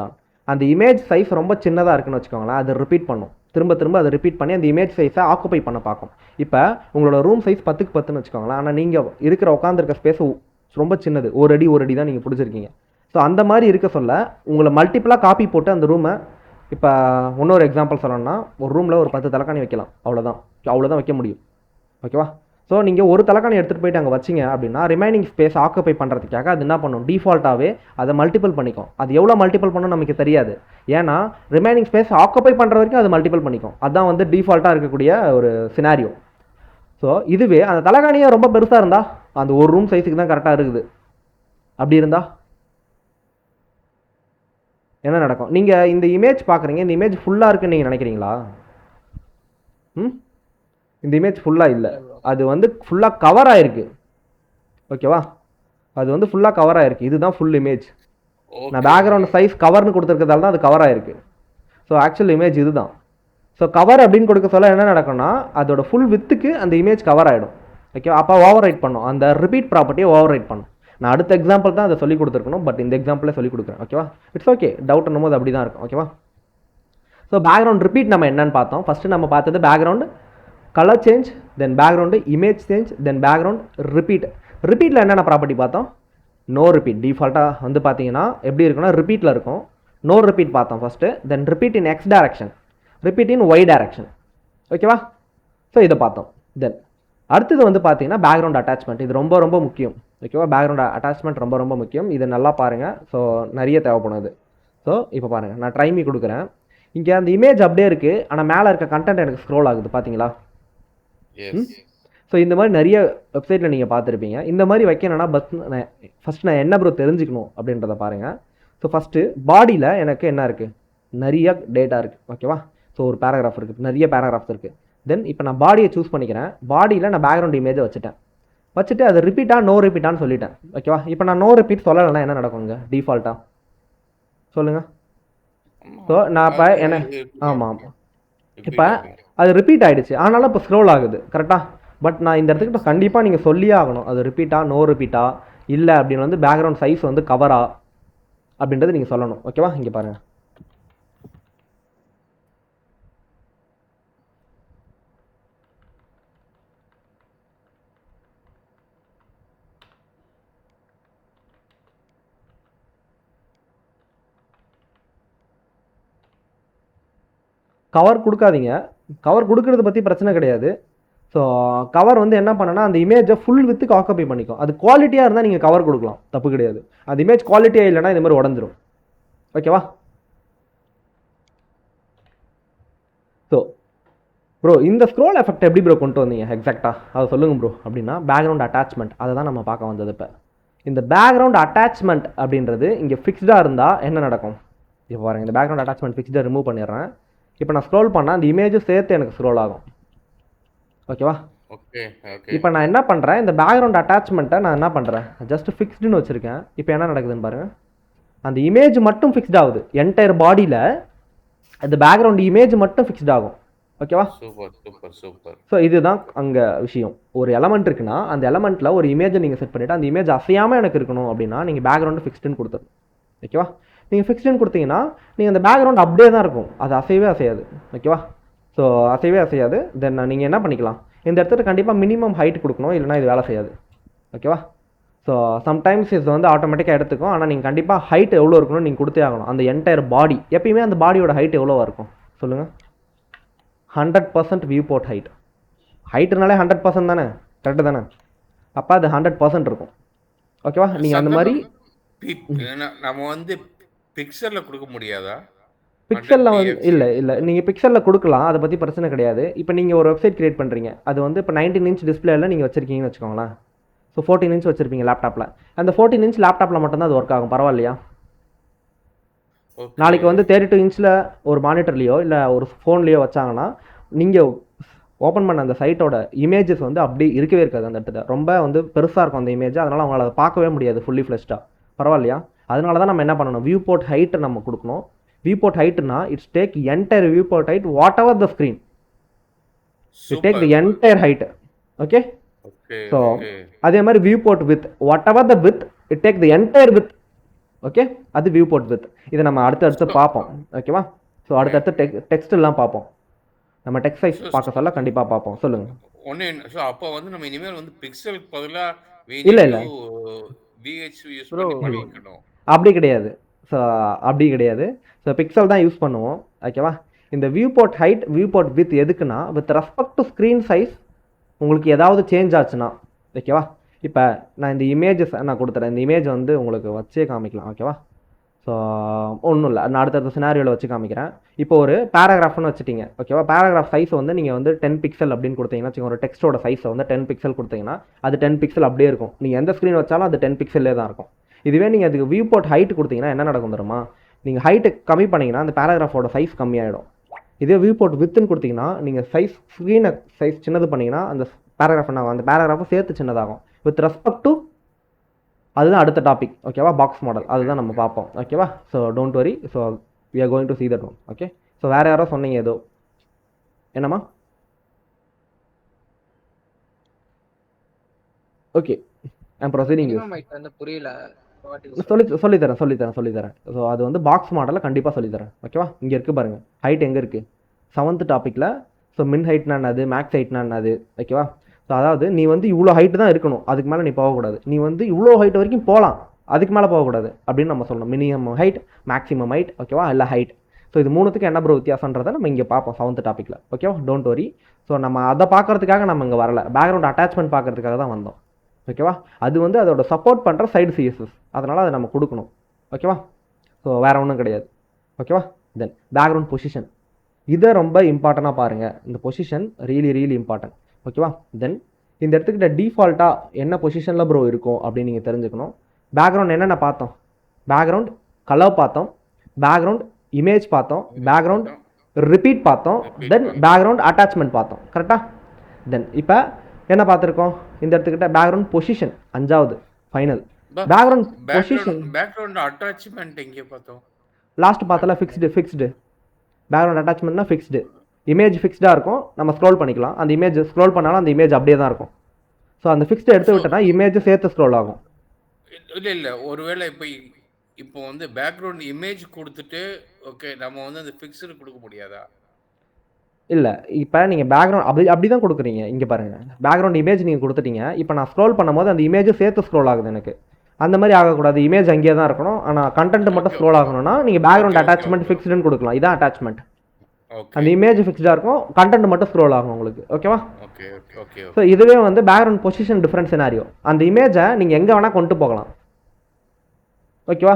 on. அந்த இமேஜ் சைஸ் ரொம்ப சின்னதாக இருக்குன்னு வச்சுக்கோங்களேன், அது ரிப்பீட் பண்ணும். திரும்ப அதை ரிப்பீட் பண்ணி அந்த இமேஜ் சைஸை ஆக்குபை பண்ண பார்க்கும். இப்போ உங்களோட ரூம் சைஸ் 10க்கு 10ன்னு வச்சுக்கோங்களேன், ஆனால் நீங்கள் இருக்கிற உட்காந்துருக்க ஸ்பேஸ் ரொம்ப சின்னது, ஒரு அடி தான் நீங்கள் பிடிச்சிருக்கீங்க. ஸோ அந்த மாதிரி இருக்க சொல்ல உங்களை மல்டிப்புளாக காப்பி போட்டு அந்த ரூமை, இப்போ இன்னொரு எக்ஸாம்பிள் சொல்லணும்னா, ஒரு ரூமில் ஒரு 10 தலைக்காணி வைக்கலாம், அவ்வளோதான் வைக்க முடியும். ஓகேவா? ஸோ நீங்கள் ஒரு தலைக்காணி எடுத்துகிட்டு போயிட்டு அங்கே வச்சிங்க அப்படின்னா ரிமைனிங் ஸ்பேஸ் ஆக்குபை பண்ணுறதுக்காக அது என்ன பண்ணும், டிஃபால்ட்டாகவே அதை மல்டிபிள் பண்ணிக்கும். அது எவ்வளோ மல்டிபிள் பண்ணணும் நமக்கு தெரியாது, ஏன்னா ரிமைனிங் ஸ்பேஸ் ஆக்குபை பண்ணுற வரைக்கும் அது மல்டிபிள் பண்ணிக்கும். அதுதான் வந்து டிஃபால்ட்டாக இருக்கக்கூடிய ஒரு சினாரியோ. ஸோ இதுவே அந்த தலைகாணியாக ரொம்ப பெருசாக இருந்தால் அந்த ஒரு ரூம் சைஸுக்கு தான் கரெக்டாக இருக்குது. அப்படி இருந்தால் என்ன நடக்கும்? நீங்கள் இந்த இமேஜ் பார்க்குறீங்க, இந்த இமேஜ் ஃபுல்லாக இருக்குன்னு நீங்கள் நினைக்கிறீங்களா? இந்த இமேஜ் ஃபுல்லாக இல்லை, அது வந்து ஃபுல்லாக கவர் ஆகிருக்கு. ஓகேவா? அது வந்து ஃபுல்லாக கவர் ஆகிருக்கு. இதுதான் ஃபுல் இமேஜ். நான் பேக்ரவுண்ட் சைஸ் கவர்னு கொடுத்துருக்கிறதால தான் அது கவர் ஆகிருக்கு. ஸோ ஆக்சுவல் இமேஜ் இதுதான். ஸோ கவர் அப்படின்னு கொடுக்க சொல்ல என்ன நடக்கும்னா அதோட ஃபுல் வித்துக்கு அந்த இமேஜ் கவர் ஆகிடும். ஓகேவா? அப்போ ஓவர் ரைட் பண்ணும், அந்த ரிப்பீட் ப்ராப்பர்ட்டியை ஓவர் ரைட் பண்ணும். நான் அடுத்த எக்ஸாம்பிள் தான் அதை சொல்லி கொடுத்துருக்கணும், பட் இந்த எக்ஸாம்பிளே சொல்லி கொடுக்குறேன். ஓகேவா? இட்ஸ் ஓகே, டவுட் போது அப்படி தான் இருக்கும். ஓகேவா? ஸோ பேக்ரவுண்ட் ரிப்பீட் நம்ம என்னன்னு பார்த்தோம். ஃபஸ்ட்டு நம்ம பார்த்தது background colour change, then background image change, then background repeat. ரிப்பீட்டில் என்னென்ன ப்ராப்பர்ட்டி பார்த்தோம்? No repeat. டிஃபால்ட்டாக வந்து பார்த்தீங்கன்னா எப்படி இருக்குன்னா ரிப்பீட்டில் இருக்கும். நோ ரிப்பீட் பார்த்தோம் first, then repeat in x direction, repeat in y direction. ஓகேவா? ஸோ இதை பார்த்தோம். தென் அடுத்தது வந்து பார்த்தீங்கன்னா பேக்ரவுண்ட் அட்டாச்மெண்ட். இது ரொம்ப ரொம்ப முக்கியம். ஓகேவா? பேக்ரவுண்ட் அட்டாச்மெண்ட் ரொம்ப ரொம்ப முக்கியம். இது நல்லா பாருங்கள். ஸோ நிறைய தேவைப்படுது. ஸோ இப்போ பாருங்கள், நான் ட்ரைமி கொடுக்குறேன். இங்கே அந்த இமேஜ் அப்படியே இருக்குது, ஆனால் மேலே இருக்க கண்டென்ட் எனக்கு ஸ்க்ரோல் ஆகுது. பார்த்தீங்களா? ஸோ இந்த மாதிரி நிறைய வெப்சைட்டில் நீங்கள் பார்த்துருப்பீங்க. இந்த மாதிரி வைக்கணும்னா ஃபஸ்ட் நான் என்ன ப்ரோ தெரிஞ்சுக்கணும் அப்படின்றத பாருங்கள். ஸோ ஃபஸ்ட்டு பாடியில் எனக்கு என்ன இருக்குது? நிறைய டேட்டா இருக்குது. ஓகேவா? ஸோ ஒரு பேராகிராஃப் இருக்குது, நிறைய பேராகிராஃப்ஸ் இருக்குது. தென் இப்போ நான் பாடியை சூஸ் பண்ணிக்கிறேன். பாடியில் நான் பேக்ரவுண்ட் இமேஜை வச்சுட்டு அது ரிப்பீட்டாக நோ ரிப்பீட்டான்னு சொல்லிட்டேன். ஓகேவா? இப்போ நான் நோ ரிப்பீட் சொல்லலைன்னா என்ன நடக்குங்க டிஃபால்ட்டாக? சொல்லுங்கள். ஸோ நான் இப்போ என்ன ஆமாம், இப்போ அது ரிப்பீட் ஆகிடுச்சு, ஆனாலும் இப்போ ஸ்க்ரோல் ஆகுது. கரெக்டாக? பட் நான் இந்த இடத்துக்கு கண்டிப்பாக நீங்கள் சொல்லியே ஆகணும், அது ரிப்பீட்டா நோ ரிப்பீட்டா இல்லை அப்படின்னு வந்து பேக்ரவுண்ட் சைஸ் வந்து கவரா அப்படின்றது நீங்கள் சொல்லணும். ஓகேவா? இங்கே பாருங்கள். கவர் கொடுக்காதீங்க. கவர் கொடுக்கறத பற்றி பிரச்சனை கிடையாது. ஸோ கவர் வந்து என்ன பண்ணனா அந்த இமேஜை ஃபுல் வித்துக்கு ஆக்குபை பண்ணிக்கும். அது குவாலிட்டியாக இருந்தால் நீங்கள் கவர் கொடுக்கலாம், தப்பு கிடையாது. அந்த இமேஜ் குவாலிட்டியாக இல்லைனா இந்த மாதிரி உடஞ்சிரும். ஓகேவா? ஸோ ப்ரோ இந்த ஸ்க்ரோல் எஃபெக்ட் எப்படி ப்ரோ கொண்டு வந்தீங்க எக்ஸாக்டாக அதை சொல்லுங்கள் ப்ரோ அப்படின்னா பேக்ரவுண்ட் அட்டாச்மெண்ட் அதை தான் நம்ம பார்க்க வந்தது. இப்போ இந்த பேக்ரவுண்ட் அட்டாச்மெண்ட் அப்படின்றது இங்கே ஃபிக்ஸ்டாக இருந்தால் என்ன நடக்கும்? இப்போ பாருங்கள், இந்த பேக்ரவுண்ட் அட்டாச்மெண்ட் ஃபிக்ஸ்டாக ரிமூவ் பண்ணிடுறேன். இப்போ நான் ஸ்க்ரோல் பண்ணால் அந்த இமேஜும் சேர்த்து எனக்கு ஸ்க்ரோல் ஆகும். ஓகேவா? ஓகே. இப்போ நான் என்ன பண்ணுறேன், இந்த பேக்ரவுண்ட் அட்டாச்மெண்ட்டை நான் என்ன பண்ணுறேன், ஜஸ்ட் ஃபிக்ஸ்டுன்னு வச்சுருக்கேன். இப்போ என்ன நடக்குதுன்னு பாருங்கள், அந்த இமேஜ் மட்டும் ஃபிக்ஸ்ட் ஆகுது. என்டையர் பாடியில் அந்த பேக்ரவுண்ட் இமேஜ் மட்டும் ஃபிக்ஸ்ட் ஆகும். ஓகேவா? Super super super. ஸோ இதுதான் அங்கே விஷயம். ஒரு எலமெண்ட் இருக்குன்னா அந்த எலமெண்ட்டில் ஒரு இமேஜை நீங்கள் செட் பண்ணிவிட்டு அந்த இமேஜ் அசையாமல் எனக்கு இருக்கணும் அப்படின்னா நீங்கள் பேக்ரவுண்டு ஃபிக்ஸ்டுன்னு கொடுத்துருங்க. ஓகேவா? நீங்கள் ஃபிக்ஸ்டுன்னு கொடுத்தீங்கன்னா நீங்கள் அந்த பேக்ரவுண்ட் அப்படியே தான் இருக்கும், அது அசையவே அசையாது. ஓகேவா? ஸோ அசையவே அசையாது. தென் நீங்கள் என்ன பண்ணிக்கலாம், இந்த இடத்துல கண்டிப்பாக மினிமம் ஹைட் கொடுக்கணும், இல்லைனா இது வேலை செய்யாது. ஓகேவா? ஸோ சம்டைம்ஸ் இது வந்து ஆட்டோமேட்டிக்காக எடுத்துக்கும், ஆனால் நீங்கள் கண்டிப்பாக ஹைட் எவ்வளோ இருக்கணும்னு நீங்கள் கொடுத்தே ஆகணும். அந்த என்டையர் பாடி எப்பயுமே அந்த பாடியோட ஹைட் எவ்வளோவா இருக்கும் சொல்லுங்கள்? 100% வியூ போர்ட் ஹைட். ஹைட்டுனாலே 100% தானே, கரெக்டு தானே? அப்போ அது 100% இருக்கும். ஓகேவா? நீங்கள் அந்த மாதிரி நம்ம வந்து பிக்சலில் கொடுக்க முடியாதா? பிக்சலில் வந்து இல்லை நீங்கள் பிக்சலில் கொடுக்கலாம், அதை பற்றி பிரச்சனை கிடையாது. இப்போ நீங்கள் ஒரு வெப்சைட் கிரியேட் பண்ணுறீங்க, அது வந்து இப்போ 19 இன்ச் டிஸ்பிளேல நீங்கள் வச்சிருக்கீங்கன்னு வச்சுக்கோங்களேன். ஸோ 14 இன்ச் வச்சுருப்பீங்க லேப்டாப்பில். அந்த 14 இன்ச் லேப்டாப்பில் மட்டும்தான் அது ஒர்க் ஆகும், பரவாயில்லையா? நாளைக்கு வந்து 32 இன்ச்சில் ஒரு மானிட்டர்லேயோ இல்லை ஒரு ஃபோன்லேயோ வச்சாங்கன்னா நீங்கள் ஓப்பன் பண்ண அந்த சைட்டோட இமேஜஸ் வந்து அப்படி இருக்கவே இருக்காது. அந்த இடத்துல ரொம்ப வந்து பெருசாக இருக்கும் அந்த இமேஜ், அதனால் அவங்களால அதை பார்க்கவே முடியாது ஃபுல்லி ஃப்ளெஷ்டாக. பரவாயில்லையா? அதனால தான் நம்ம என்ன பண்ணணும், வியூ போர்ட் ஹைட்டை நம்ம கொடுக்கணும். வியூ போர்ட் ஹைட்னா it's take entire viewport height whatever the screen, it take the entire height. Okay? So அதே மாதிரி viewport width whatever the width it take the entire width. Okay? அது viewport width. இதை நம்ம அடுத்தடுத்து பார்ப்போம். ஓகேவா? So அடுத்தடுத்து text எல்லாம் பார்ப்போம். நம்ம டெக்ஸ்ட் சைஸ் பார்க்க சொல்ல கண்டிப்பாக பார்ப்போம். சொல்லுங்கள். ஒன்று ஸோ அப்போ வந்து நம்ம இனிமேல் வந்து பிக்சலுக்கு பதிலாக இல்லை VH யூஸ் பண்ணி பண்ணிக்கணும். அப்படி கிடையாது. ஸோ அப்படி கிடையாது. ஸோ பிக்சல் தான் யூஸ் பண்ணுவோம். ஓகேவா? இந்த viewport height viewport width எதுக்குன்னா with respect to screen size உங்களுக்கு ஏதாவது சேஞ்ச் ஆச்சுன்னா. ஓகேவா? இப்போ நான் இந்த இமேஜஸ் நான் கொடுத்துறேன். இந்த இமேஜ் வந்து உங்களுக்கு வச்சே காமிக்கலாம். ஓகேவா? ஸோ ஒன்றும் இல்லை, நான் அடுத்தடுத்த சினாரியோவில் வச்சு காமிக்கிறேன். இப்போ ஒரு பேராகிராஃப்னு வச்சுட்டிங்க. ஓகேவா? பேராகிராஃப் சைஸ் வந்து நீங்கள் வந்து 10 பிக்சல் அப்படின்னு கொடுத்தீங்கன்னா வச்சுக்கோங்க. ஒரு டெக்ஸ்ட்டோட சைஸை வந்து 10 பிக்சல் கொடுத்தீங்கன்னா அது 10 பிக்சல் அப்படியே இருக்கும். நீங்கள் எந்த ஸ்க்ரீன் வச்சாலும் அது 10 பிக்சல்லே தான் இருக்கும். இதுவே நீங்கள் அதுக்கு வியூ போர்ட் ஹைட் கொடுத்தீங்கன்னா என்ன நடக்கும் தெரியுமா? நீங்கள் ஹைட்டு கம்மி பண்ணிங்கன்னா அந்த பேராகிராஃபோட சைஸ் கம்மியாகிடும். இதே வியூ போர்ட் வித்துன்னு கொடுத்தீங்கன்னா நீங்கள் ஸ்க்ரீனை சைஸ் சின்னது பண்ணிங்கன்னா அந்த பேராகிராஃபை சேர்த்து சின்னதாகும். வித் ரெஸ்பெக்ட் டு அதுதான் அடுத்த டாபிக். ஓகேவா? பாக்ஸ் மாடல் அதுதான் நம்ம பார்ப்போம். ஓகேவா? So don't worry. So we are going to see that one. Okay? So வேறு யாரோ சொன்னீங்க ஏதோ என்னம்மா? Okay, I'm proceeding this. Minimum height வந்து புரியல. What is it? சொல்லித்தரேன். ஸோ அது வந்து பாக்ஸ் மாடலில் கண்டிப்பாக சொல்லித்தரேன். ஓகேவா? இங்கே இருக்குது பாருங்கள், ஹைட் எங்கே இருக்குது 7th டாப்பிக்கில். ஸோ மின் ஹைட்னா என்னது, மேக்ஸ் ஹைட்னா என்னது, ஓகேவா? ஸோ அதாவது நீ வந்து இவ்வளோ ஹைட்டு தான் இருக்கணும், அதுக்கு மேலே நீ போகக்கூடாது. நீ வந்து இவ்வளோ ஹைட் வரைக்கும் போகலாம், அதுக்கு மேலே போகக்கூடாது அப்படின்னு நம்ம சொல்லணும். மினிமம் ஹைட், மேக்ஸிமம் ஹைட், ஓகேவா? இல்லை ஹைட். ஸோ இது மூணுத்துக்கு என்ன ப்ரோ வித்தியாசன்றதை நம்ம இங்கே பார்ப்போம் 7th டாப்பிக்கில். ஓகேவா? Don't worry. ஸோ நம்ம அதை பார்க்கறதுக்காக நம்ம இங்கே வரல, பேக்ரவுண்ட் அட்டாச்மெண்ட் பார்க்கறதுக்காக தான் வந்தோம். ஓகேவா? அது வந்து அதோட சப்போர்ட் பண்ணுற சைடு சிஎஸ்எஸ், அதனால் அதை நம்ம கொடுக்கணும். ஓகேவா? ஸோ வேறு ஒன்றும் கிடையாது. ஓகேவா? தென் பேக்ரவுண்ட் பொசிஷன், இதை ரொம்ப இம்பார்ட்டண்ட்டாக பாருங்கள். இந்த பொசிஷன் ரியலி இம்பார்ட்டன்ட். ஓகேவா? தென் இந்த இடத்துக்கிட்ட டிஃபால்ட்டாக என்ன பொசிஷனில் ப்ரோ இருக்கும் அப்படின்னு நீங்கள் தெரிஞ்சுக்கணும். பேக்ரவுண்ட் என்னென்ன பார்த்தோம்? பேக்ரவுண்ட் கலர் பார்த்தோம், பேக்ரவுண்ட் இமேஜ் பார்த்தோம், பேக்ரவுண்ட் ரிப்பீட் பார்த்தோம், தென் பேக்ரவுண்ட் அட்டாச்மெண்ட் பார்த்தோம். கரெக்டாக? தென் இப்போ என்ன பார்த்துருக்கோம்? இந்த இடத்துக்கிட்ட பேக்ரவுண்ட் பொசிஷன் 5வது final. Background position background attachment எங்கே பார்த்தோம்? லாஸ்ட் பார்த்தல ஃபிக்ஸ்டு. பேக்ரவுண்ட் அட்டாச்மெண்ட்னா ஃபிக்ஸ்டு. இமேஜ் ஃபிக்ஸ்டாக இருக்கும், நம்ம ஸ்க்ரோல் பண்ணிக்கலாம். அந்த இமேஜ் ஸ்க்ரோல் பண்ணாலும் அந்த இமேஜ் அப்படியே தான் இருக்கும். ஸோ அந்த ஃபிக்ஸ்டு எடுத்து விட்டோன்னா இமேஜ் சேர்த்து ஸ்க்ரோல் ஆகும். இல்லை ஒருவேளை இப்போ வந்து பேக்ரவுண்ட் இமேஜ் கொடுத்துட்டு ஓகே நம்ம வந்து அந்த ஃபிக்ஸ்டு கொடுக்க முடியாதா? இல்லை, இப்போ நீங்கள் பேக்ரவுண்ட் அப்படி தான் கொடுக்குறீங்க. இங்கே பாருங்கள், பேக்ரவுண்ட் இமேஜ் நீங்கள் கொடுத்துட்டீங்க. இப்போ நான் ஸ்க்ரோல் பண்ணும்போது அந்த இமேஜ் சேர்த்து ஸ்க்ரோல் ஆகுது எனக்கு. அந்த மாதிரி ஆகக்கூடாது, இமேஜ் அங்கேயே தான் இருக்கணும். ஆனால் கண்டென்ட் மட்டும் ஸ்க்ரோல் ஆகணும்னா நீங்கள் பேக்ரவுண்ட் அட்டாச்மெண்ட் ஃபிக்ஸ்டுன்னு கொடுக்கலாம். இதான் அட்டாச்மெண்ட். அந்த இமேஜ் ஃபிக்ஸ்டாக இருக்கும், கண்டென்ட் மட்டும் ஸ்க்ரோல் ஆகும் உங்களுக்கு. ஓகேவா? ஸோ இதுவே வந்து பேக்ரவுண்ட் பொசிஷன் டிஃப்ரெண்ட் சினாரியோ. அந்த இமேஜை நீங்கள் எங்கே வேணால் கொண்டு போகலாம். ஓகேவா?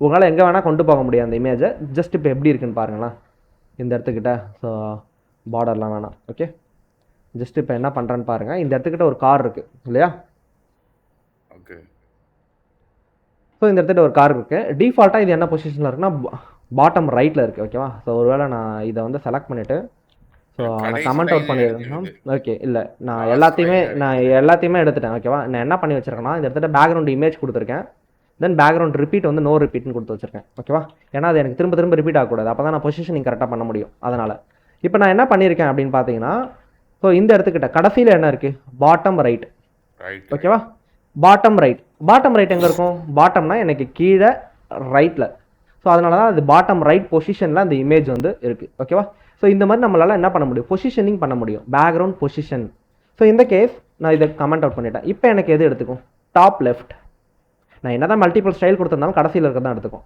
உங்களால் எங்கே வேணால் கொண்டு போக முடியும் அந்த இமேஜை. ஜஸ்ட் இப்போ எப்படி இருக்குன்னு பாருங்களேன் இந்த இடத்துக்கிட்ட. ஸோ பார்டர்லாம் வேணாம். ஓகே, ஜஸ்ட் இப்போ என்ன பண்ணுறேன்னு பாருங்கள். இந்த இடத்துக்கிட்ட ஒரு கார் இருக்குது இல்லையா? ஓகே. ஸோ இந்த இடத்துல ஒரு கார் இருக்குது. டிஃபால்ட்டாக இது என்ன பொசிஷனில் இருக்குன்னா பாட்டம் ரைட்டில் இருக்குது. ஓகேவா? ஸோ ஒருவேளை நான் இதை வந்து செலக்ட் பண்ணிவிட்டு ஸோ நான் கமெண்ட் அவுட் பண்ணிடுறேன். ஓகே, இல்லை நான் எல்லாத்தையுமே எடுத்துட்டேன். ஓகேவா? நான் என்ன பண்ணி வச்சுருக்கேன்னா இந்த இடத்துல பேக்ரவுண்ட் இமேஜ் கொடுத்துருக்கேன், தென் பேக்ரவுண்ட் ரிப்பீட் வந்து நோ ரிப்பீட்னு கொடுத்து வச்சிருக்கேன். ஓகேவா? ஏன்னா அது எனக்கு திரும்ப ரிப்பீட் ஆகக்கூடாது, அப்போ தான் நான் பொசிஷனிங் கரெக்டாக பண்ண முடியும். அதனால் இப்போ நான் என்ன பண்ணியிருக்கேன் அப்படின்னு பார்த்தீங்கன்னா, ஸோ இந்த இடத்துக்கிட்ட கடைசியில் என்ன இருக்குது, பாட்டம் ரைட். ஓகேவா? பாட்டம் ரைட் எங்கே இருக்கும்? பாட்டம்னா எனக்கு கீழே ரைட்டில். ஸோ அதனால தான் அது பாட்டம் ரைட் பொசிஷனில் அந்த இமேஜ் வந்து இருக்குது. ஓகேவா? ஸோ இந்த மாதிரி நம்மளால் என்ன பண்ண முடியும், பொசிஷனிங் பண்ண முடியும், பேக்ரவுண்ட் பொசிஷன். ஸோ இந்த கேஸ் நான் இதை கமெண்ட் அவுட் பண்ணிட்டேன். இப்போ எனக்கு எது எடுத்துக்கும்? Top left. நான் என்ன தான் மல்டிபிள் ஸ்டைல் கொடுத்துருந்தாலும் கடைசியில் இருக்க தான் எடுத்துக்கும்.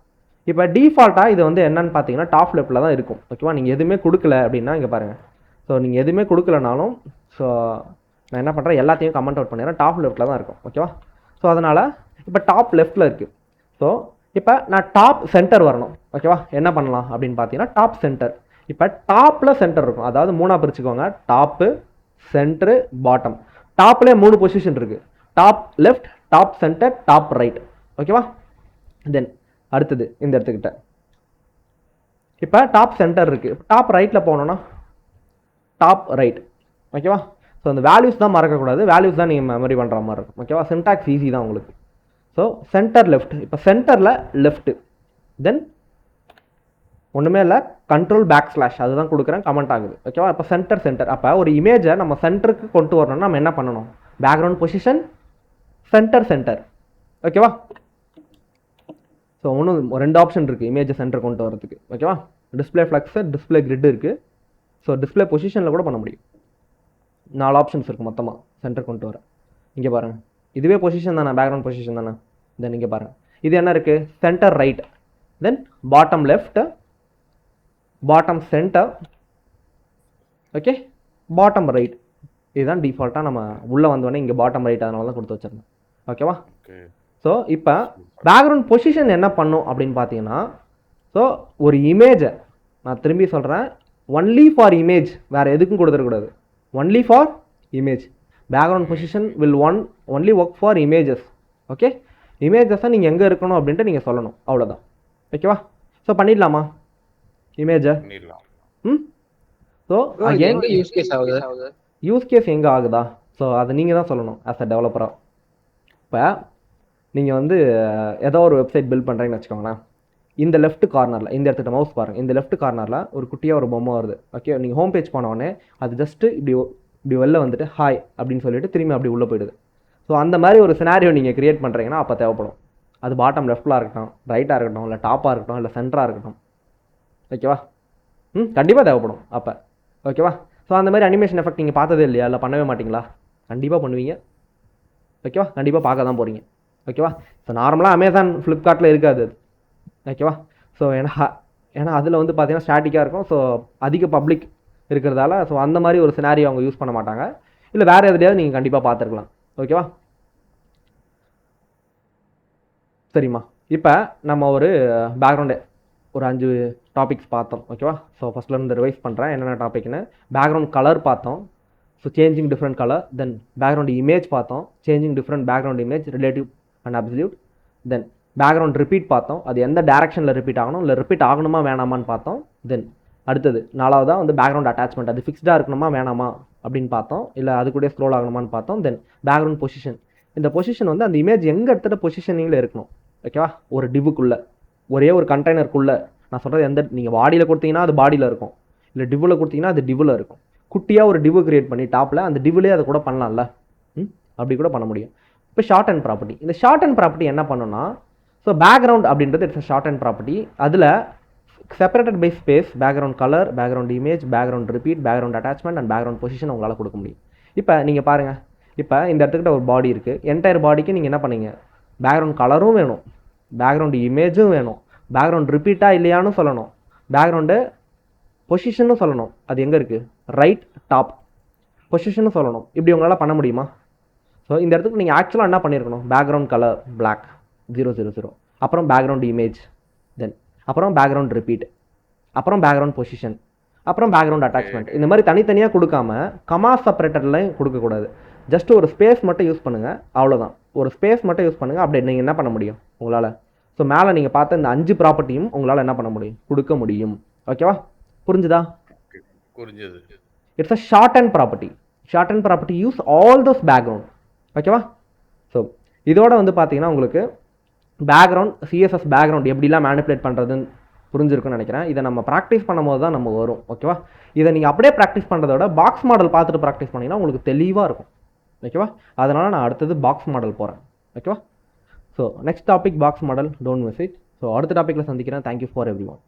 இப்போ டிஃபால்ட்டாக இது வந்து என்னன்னு பார்த்தீங்கன்னா டாப் லெஃப்ட்டில் தான் இருக்கும். ஓகேவா? நீங்கள் எதுவுமே கொடுக்கல அப்படின்னா இங்கே பாருங்கள். ஸோ நீங்கள் எதுவுமே கொடுக்கலனாலும் ஸோ நான் என்ன பண்ணுறேன், எல்லாத்தையும் கமெண்ட் அவுட் பண்ணிடுறேன், டாப் லெஃப்ட்டில் தான் இருக்கும். ஓகேவா? ஸோ அதனால் இப்போ டாப் லெஃப்ட்டில் இருக்குது. ஸோ இப்போ நான் டாப் சென்டர் வரணும். ஓகேவா? என்ன பண்ணலாம் அப்படின்னு பார்த்தீங்கன்னா டாப் சென்டர். இப்போ டாப்பில் சென்டர் இருக்கும், அதாவது 3ஆக பிரிச்சுக்கோங்க, டாப்பு, சென்டரு, பாட்டம். டாப்லேயே 3 பொசிஷன் இருக்குது, top left, top centre, top right. ஓகேவா? தென் அடுத்தது இந்த இடத்துக்கிட்ட இப்போ டாப் சென்டர் இருக்குது. டாப் ரைட்டில் போனோன்னா டாப் ரைட். ஓகேவா? ஸோ அந்த வேல்யூஸ் தான் மறக்கக்கூடாது, வேல்யூஸ் தான் நீங்கள் மெமரி பண்ணுற மாதிரி இருக்கும். ஓகேவா? சின்டாக்ஸ் ஈஸி தான் உங்களுக்கு. ஸோ சென்டர் லெஃப்ட், இப்போ சென்டரில் லெஃப்ட்டு, தென் ஒன்றுமே இல்லை, கண்ட்ரோல் பேக் / அதுதான் கொடுக்குறேன், கமெண்ட் ஆகுது. ஓகேவா? இப்போ சென்டர். அப்போ ஒரு இமேஜை நம்ம சென்டருக்கு கொண்டு வரணும்னா நம்ம என்ன பண்ணணும், பேக்ரவுண்ட் பொசிஷன், சென்டர். ஓகேவா? ஸோ ஒன்றும் 2 ஆப்ஷன் இருக்குது இமேஜை சென்டர் கொண்டு வரதுக்கு. ஓகேவா? டிஸ்பிளே ஃப்ளக்ஸு, டிஸ்பிளே கிரிட் இருக்குது. ஸோ டிஸ்பிளே பொசிஷனில் கூட பண்ண முடியும். 4 ஆப்ஷன்ஸ் இருக்குது மொத்தமாக சென்டர் கொண்டு வர. இங்கே பாருங்கள், இதுவே பொசிஷன் தானே, பேக்ரவுண்ட் பொசிஷன் தானே. தென் இங்கே பாருங்கள், இது என்ன இருக்குது, சென்டர் ரைட், தென் bottom left, bottom centre, okay, bottom right. இதுதான் டிஃபால்ட்டாக நம்ம உள்ளே வந்தோடனே இங்கே பாட்டம் ரைட் அதனால தான் கொடுத்து வச்சிருந்தோம். ஓகேவா? ஸோ இப்போ பேக்ரவுண்ட் பொசிஷன் என்ன பண்ணும் அப்படின்னு பார்த்தீங்கன்னா, ஸோ ஒரு இமேஜை நான் திரும்பி சொல்கிறேன், ஒன்லி ஃபார் இமேஜ், வேறு எதுக்கும் கொடுத்துடக்கூடாது, only for image. Background position will only work for images. Okay? இமேஜஸை நீங்கள் எங்கே இருக்கணும் அப்படின்ட்டு நீங்கள் சொல்லணும், அவ்வளோதான். ஓகேவா? ஸோ பண்ணிடலாமா இமேஜை? ஸோ யூஸ் கேஸ் எங்கே ஆகுதா, ஸோ அதை நீங்கள் தான் சொல்லணும் ஆஸ் அ டெவலப்பராக. இப்போ நீங்கள் வந்து ஏதோ ஒரு வெப்சைட் பில்ட் பண்ணுறீங்கன்னு வச்சுக்கோங்களேன். இந்த லெஃப்ட் கார்னரில் இந்த இடத்துல மவுஸ் பாருங்கள், இந்த லெஃப்ட் கார்னரில் ஒரு குட்டியாக ஒரு பொம்மை வருது. ஓகே, நீங்கள் ஹோம் பேஜ் போனோடனே அது ஜஸ்ட்டு இப்படி வெளில வந்துட்டு ஹாய் அப்படின்னு சொல்லிட்டு திரும்பி அப்படி உள்ளே போயிடுது. ஸோ அந்த மாதிரி ஒரு சினாரியோ நீங்கள் க்ரியேட் பண்ணுறீங்கன்னா அப்போ தேவைப்படும். அது பாட்டம் லெஃப்ட்டில் இருக்கட்டும், ரைட்டாக இருக்கட்டும், இல்லை டாப்பாக இருக்கட்டும், இல்லை சென்டராக இருக்கட்டும். ஓகேவா? கண்டிப்பாக தேவைப்படும் அப்போ. ஓகேவா? ஸோ அந்த மாதிரி அனிமேஷன் எஃபெக்ட் நீங்கள் பார்த்ததே இல்லையா? இல்லை பண்ணவே மாட்டிங்களா? கண்டிப்பாக பண்ணுவீங்க. ஓகேவா? கண்டிப்பாக பார்க்க தான் போகிறீங்க. ஓகேவா? ஸோ நார்மலாக அமேசான் ஃப்ளிப்கார்ட்டில் இருக்காது அது. ஓகேவா? ஸோ ஏன்னா அதில் வந்து பார்த்தீங்கன்னா ஸ்டாட்டிக்காக இருக்கும். ஸோ அதிக பப்ளிக் இருக்கிறதால ஸோ அந்த மாதிரி ஒரு சினாரியோ அவங்க யூஸ் பண்ண மாட்டாங்க. இல்லை வேறு எதுலையாவது நீங்கள் கண்டிப்பாக பார்த்துருக்கலாம். ஓகேவா? சரிம்மா, இப்போ நம்ம ஒரு பேக்ரவுண்டு ஒரு 5 டாபிக்ஸ் பார்த்தோம். ஓகேவா? ஸோ ஃபஸ்ட்லேருந்து ரிவைஸ் பண்ணுறேன் என்னென்ன டாபிக்னு. பேக்ரவுண்ட் கலர் பார்த்தோம். So changing different colour. Then background image பார்த்தோம். Changing different background image, relative and absolute. Then background repeat பார்த்தோம். அது எந்த டேரக்ஷனில் ரிப்பீட் ஆகணும், இல்லை ரிப்பீட் ஆகணுமா வேணாமான்னு பார்த்தோம். தென் அடுத்தது 4வதாக வந்து பேக்ரவுண்ட் அட்டாச்மெண்ட், அது ஃபிக்ஸ்டாக இருக்கணுமா வேணாமா அப்படின்னு பார்த்தோம், இல்லை அது கூட ஸ்க்ரோல் ஆகணுமான்னு பார்த்தோம். தென் பேக்ரவுண்ட் பொசிஷன், இந்த பொசிஷன் வந்து அந்த இமேஜ் எங்கே எடுத்துகிட்ட பொசிஷனிங்கில் இருக்கணும். ஓகேவா? ஒரு டிவுக்குள்ளே, ஒரே ஒரு கண்டெய்னருக்குள்ளே. நான் சொல்கிறது எந்த நீங்கள் பாடியில் கொடுத்தீங்கன்னா அது பாடியில் இருக்கும், இல்லை டிவ்வில் கொடுத்தீங்கன்னா அது டிவ்வில் இருக்கும். குட்டியாக ஒரு டிவு கிரியேட் பண்ணி டாப்பில் அந்த டிவ்விலே அதை கூட பண்ணலாம்ல. அப்படி கூட பண்ண முடியும். இப்போ ஷார்ட் அண்ட் ப்ராப்பர்ட்டி, இந்த ஷார்ட் அண்ட் ப்ராப்பர்ட்டி என்ன பண்ணுன்னா, ஸோ பேக்ரவுண்ட் அப்படின்றது இட்ஸ் ஷார்ட் அண்ட் ப்ராப்பர்ட்டி. அதில் separated by space background colour, background image, background repeat, background attachment and background position உங்களால் கொடுக்க முடியும். இப்போ நீங்கள் பாருங்கள், இப்போ இந்த இடத்துக்கிட்ட ஒரு பாடி இருக்குது. என்டையர் பாடிக்கு நீங்கள் என்ன பண்ணீங்க, பேக்ரவுண்ட் கலரும் வேணும், பேக்ரவுண்ட் இமேஜும் வேணும், பேக்ரவுண்ட் ரிப்பீட்டாக இல்லையான்னு சொல்லணும், பேக்ரவுண்டு பொசிஷனும் சொல்லணும். அது எங்கே இருக்குது, ரைட் டாப் பொசிஷனும் சொல்லணும். இப்படி உங்களால் பண்ண முடியுமா? ஸோ இந்த இடத்துக்கு நீங்கள் ஆக்சுவலாக என்ன பண்ணியிருக்கணும், பேக்ரவுண்ட் கலர் பிளாக் 000, அப்புறம் பேக்ரவுண்ட் இமேஜ், தென் அப்புறம் பேக்ரவுண்ட் ரிப்பீட், அப்புறம் பேக்ரவுண்ட் பொசிஷன், அப்புறம் பேக்ரவுண்ட் அட்டாச்மெண்ட். இந்த மாதிரி தனித்தனியாக கொடுக்காம கமா செப்பரேட்டர்லையும் கொடுக்கக்கூடாது. ஜஸ்ட் ஒரு ஸ்பேஸ் மட்டும் யூஸ் பண்ணுங்கள், அவ்வளோதான். ஒரு ஸ்பேஸ் மட்டும் யூஸ் பண்ணுங்கள். அப்படி நீங்கள் என்ன பண்ண முடியும் உங்களால். ஸோ மேலே நீங்கள் பார்த்த இந்த 5 ப்ராப்பர்ட்டியும் உங்களால் என்ன பண்ண முடியும், கொடுக்க முடியும். ஓகேவா? புரிஞ்சுதா? புரிஞ்சது. It's a short and property. Short and property use all those background. ஓகேவா? ஸோ இதோட வந்து பார்த்தீங்கன்னா உங்களுக்கு பேக்ரவுண்ட் சிஎஸ்எஸ் பேக்ரவுண்ட் எப்படிலாம் மேனிப்புலேட் பண்ணுறதுன்னு புரிஞ்சிருக்குன்னு நினைக்கிறேன். இதை நம்ம ப்ராக்டிஸ் பண்ணும்போது தான் நம்ம வரும். ஓகேவா? இதை நீங்கள் அப்படியே ப்ராக்டிஸ் பண்ணுறத விட பாக்ஸ் மாடல் பார்த்துட்டு ப்ராக்டிஸ் பண்ணிங்கன்னா உங்களுக்கு தெளிவாக இருக்கும். ஓகேவா? அதனால் நான் அடுத்தது பாக்ஸ் மாடல் போகிறேன். ஓகேவா? So next topic box model, don't miss it. So அடுத்த டாப்பிக்கில் சந்திக்கிறேன். Thank you for every one.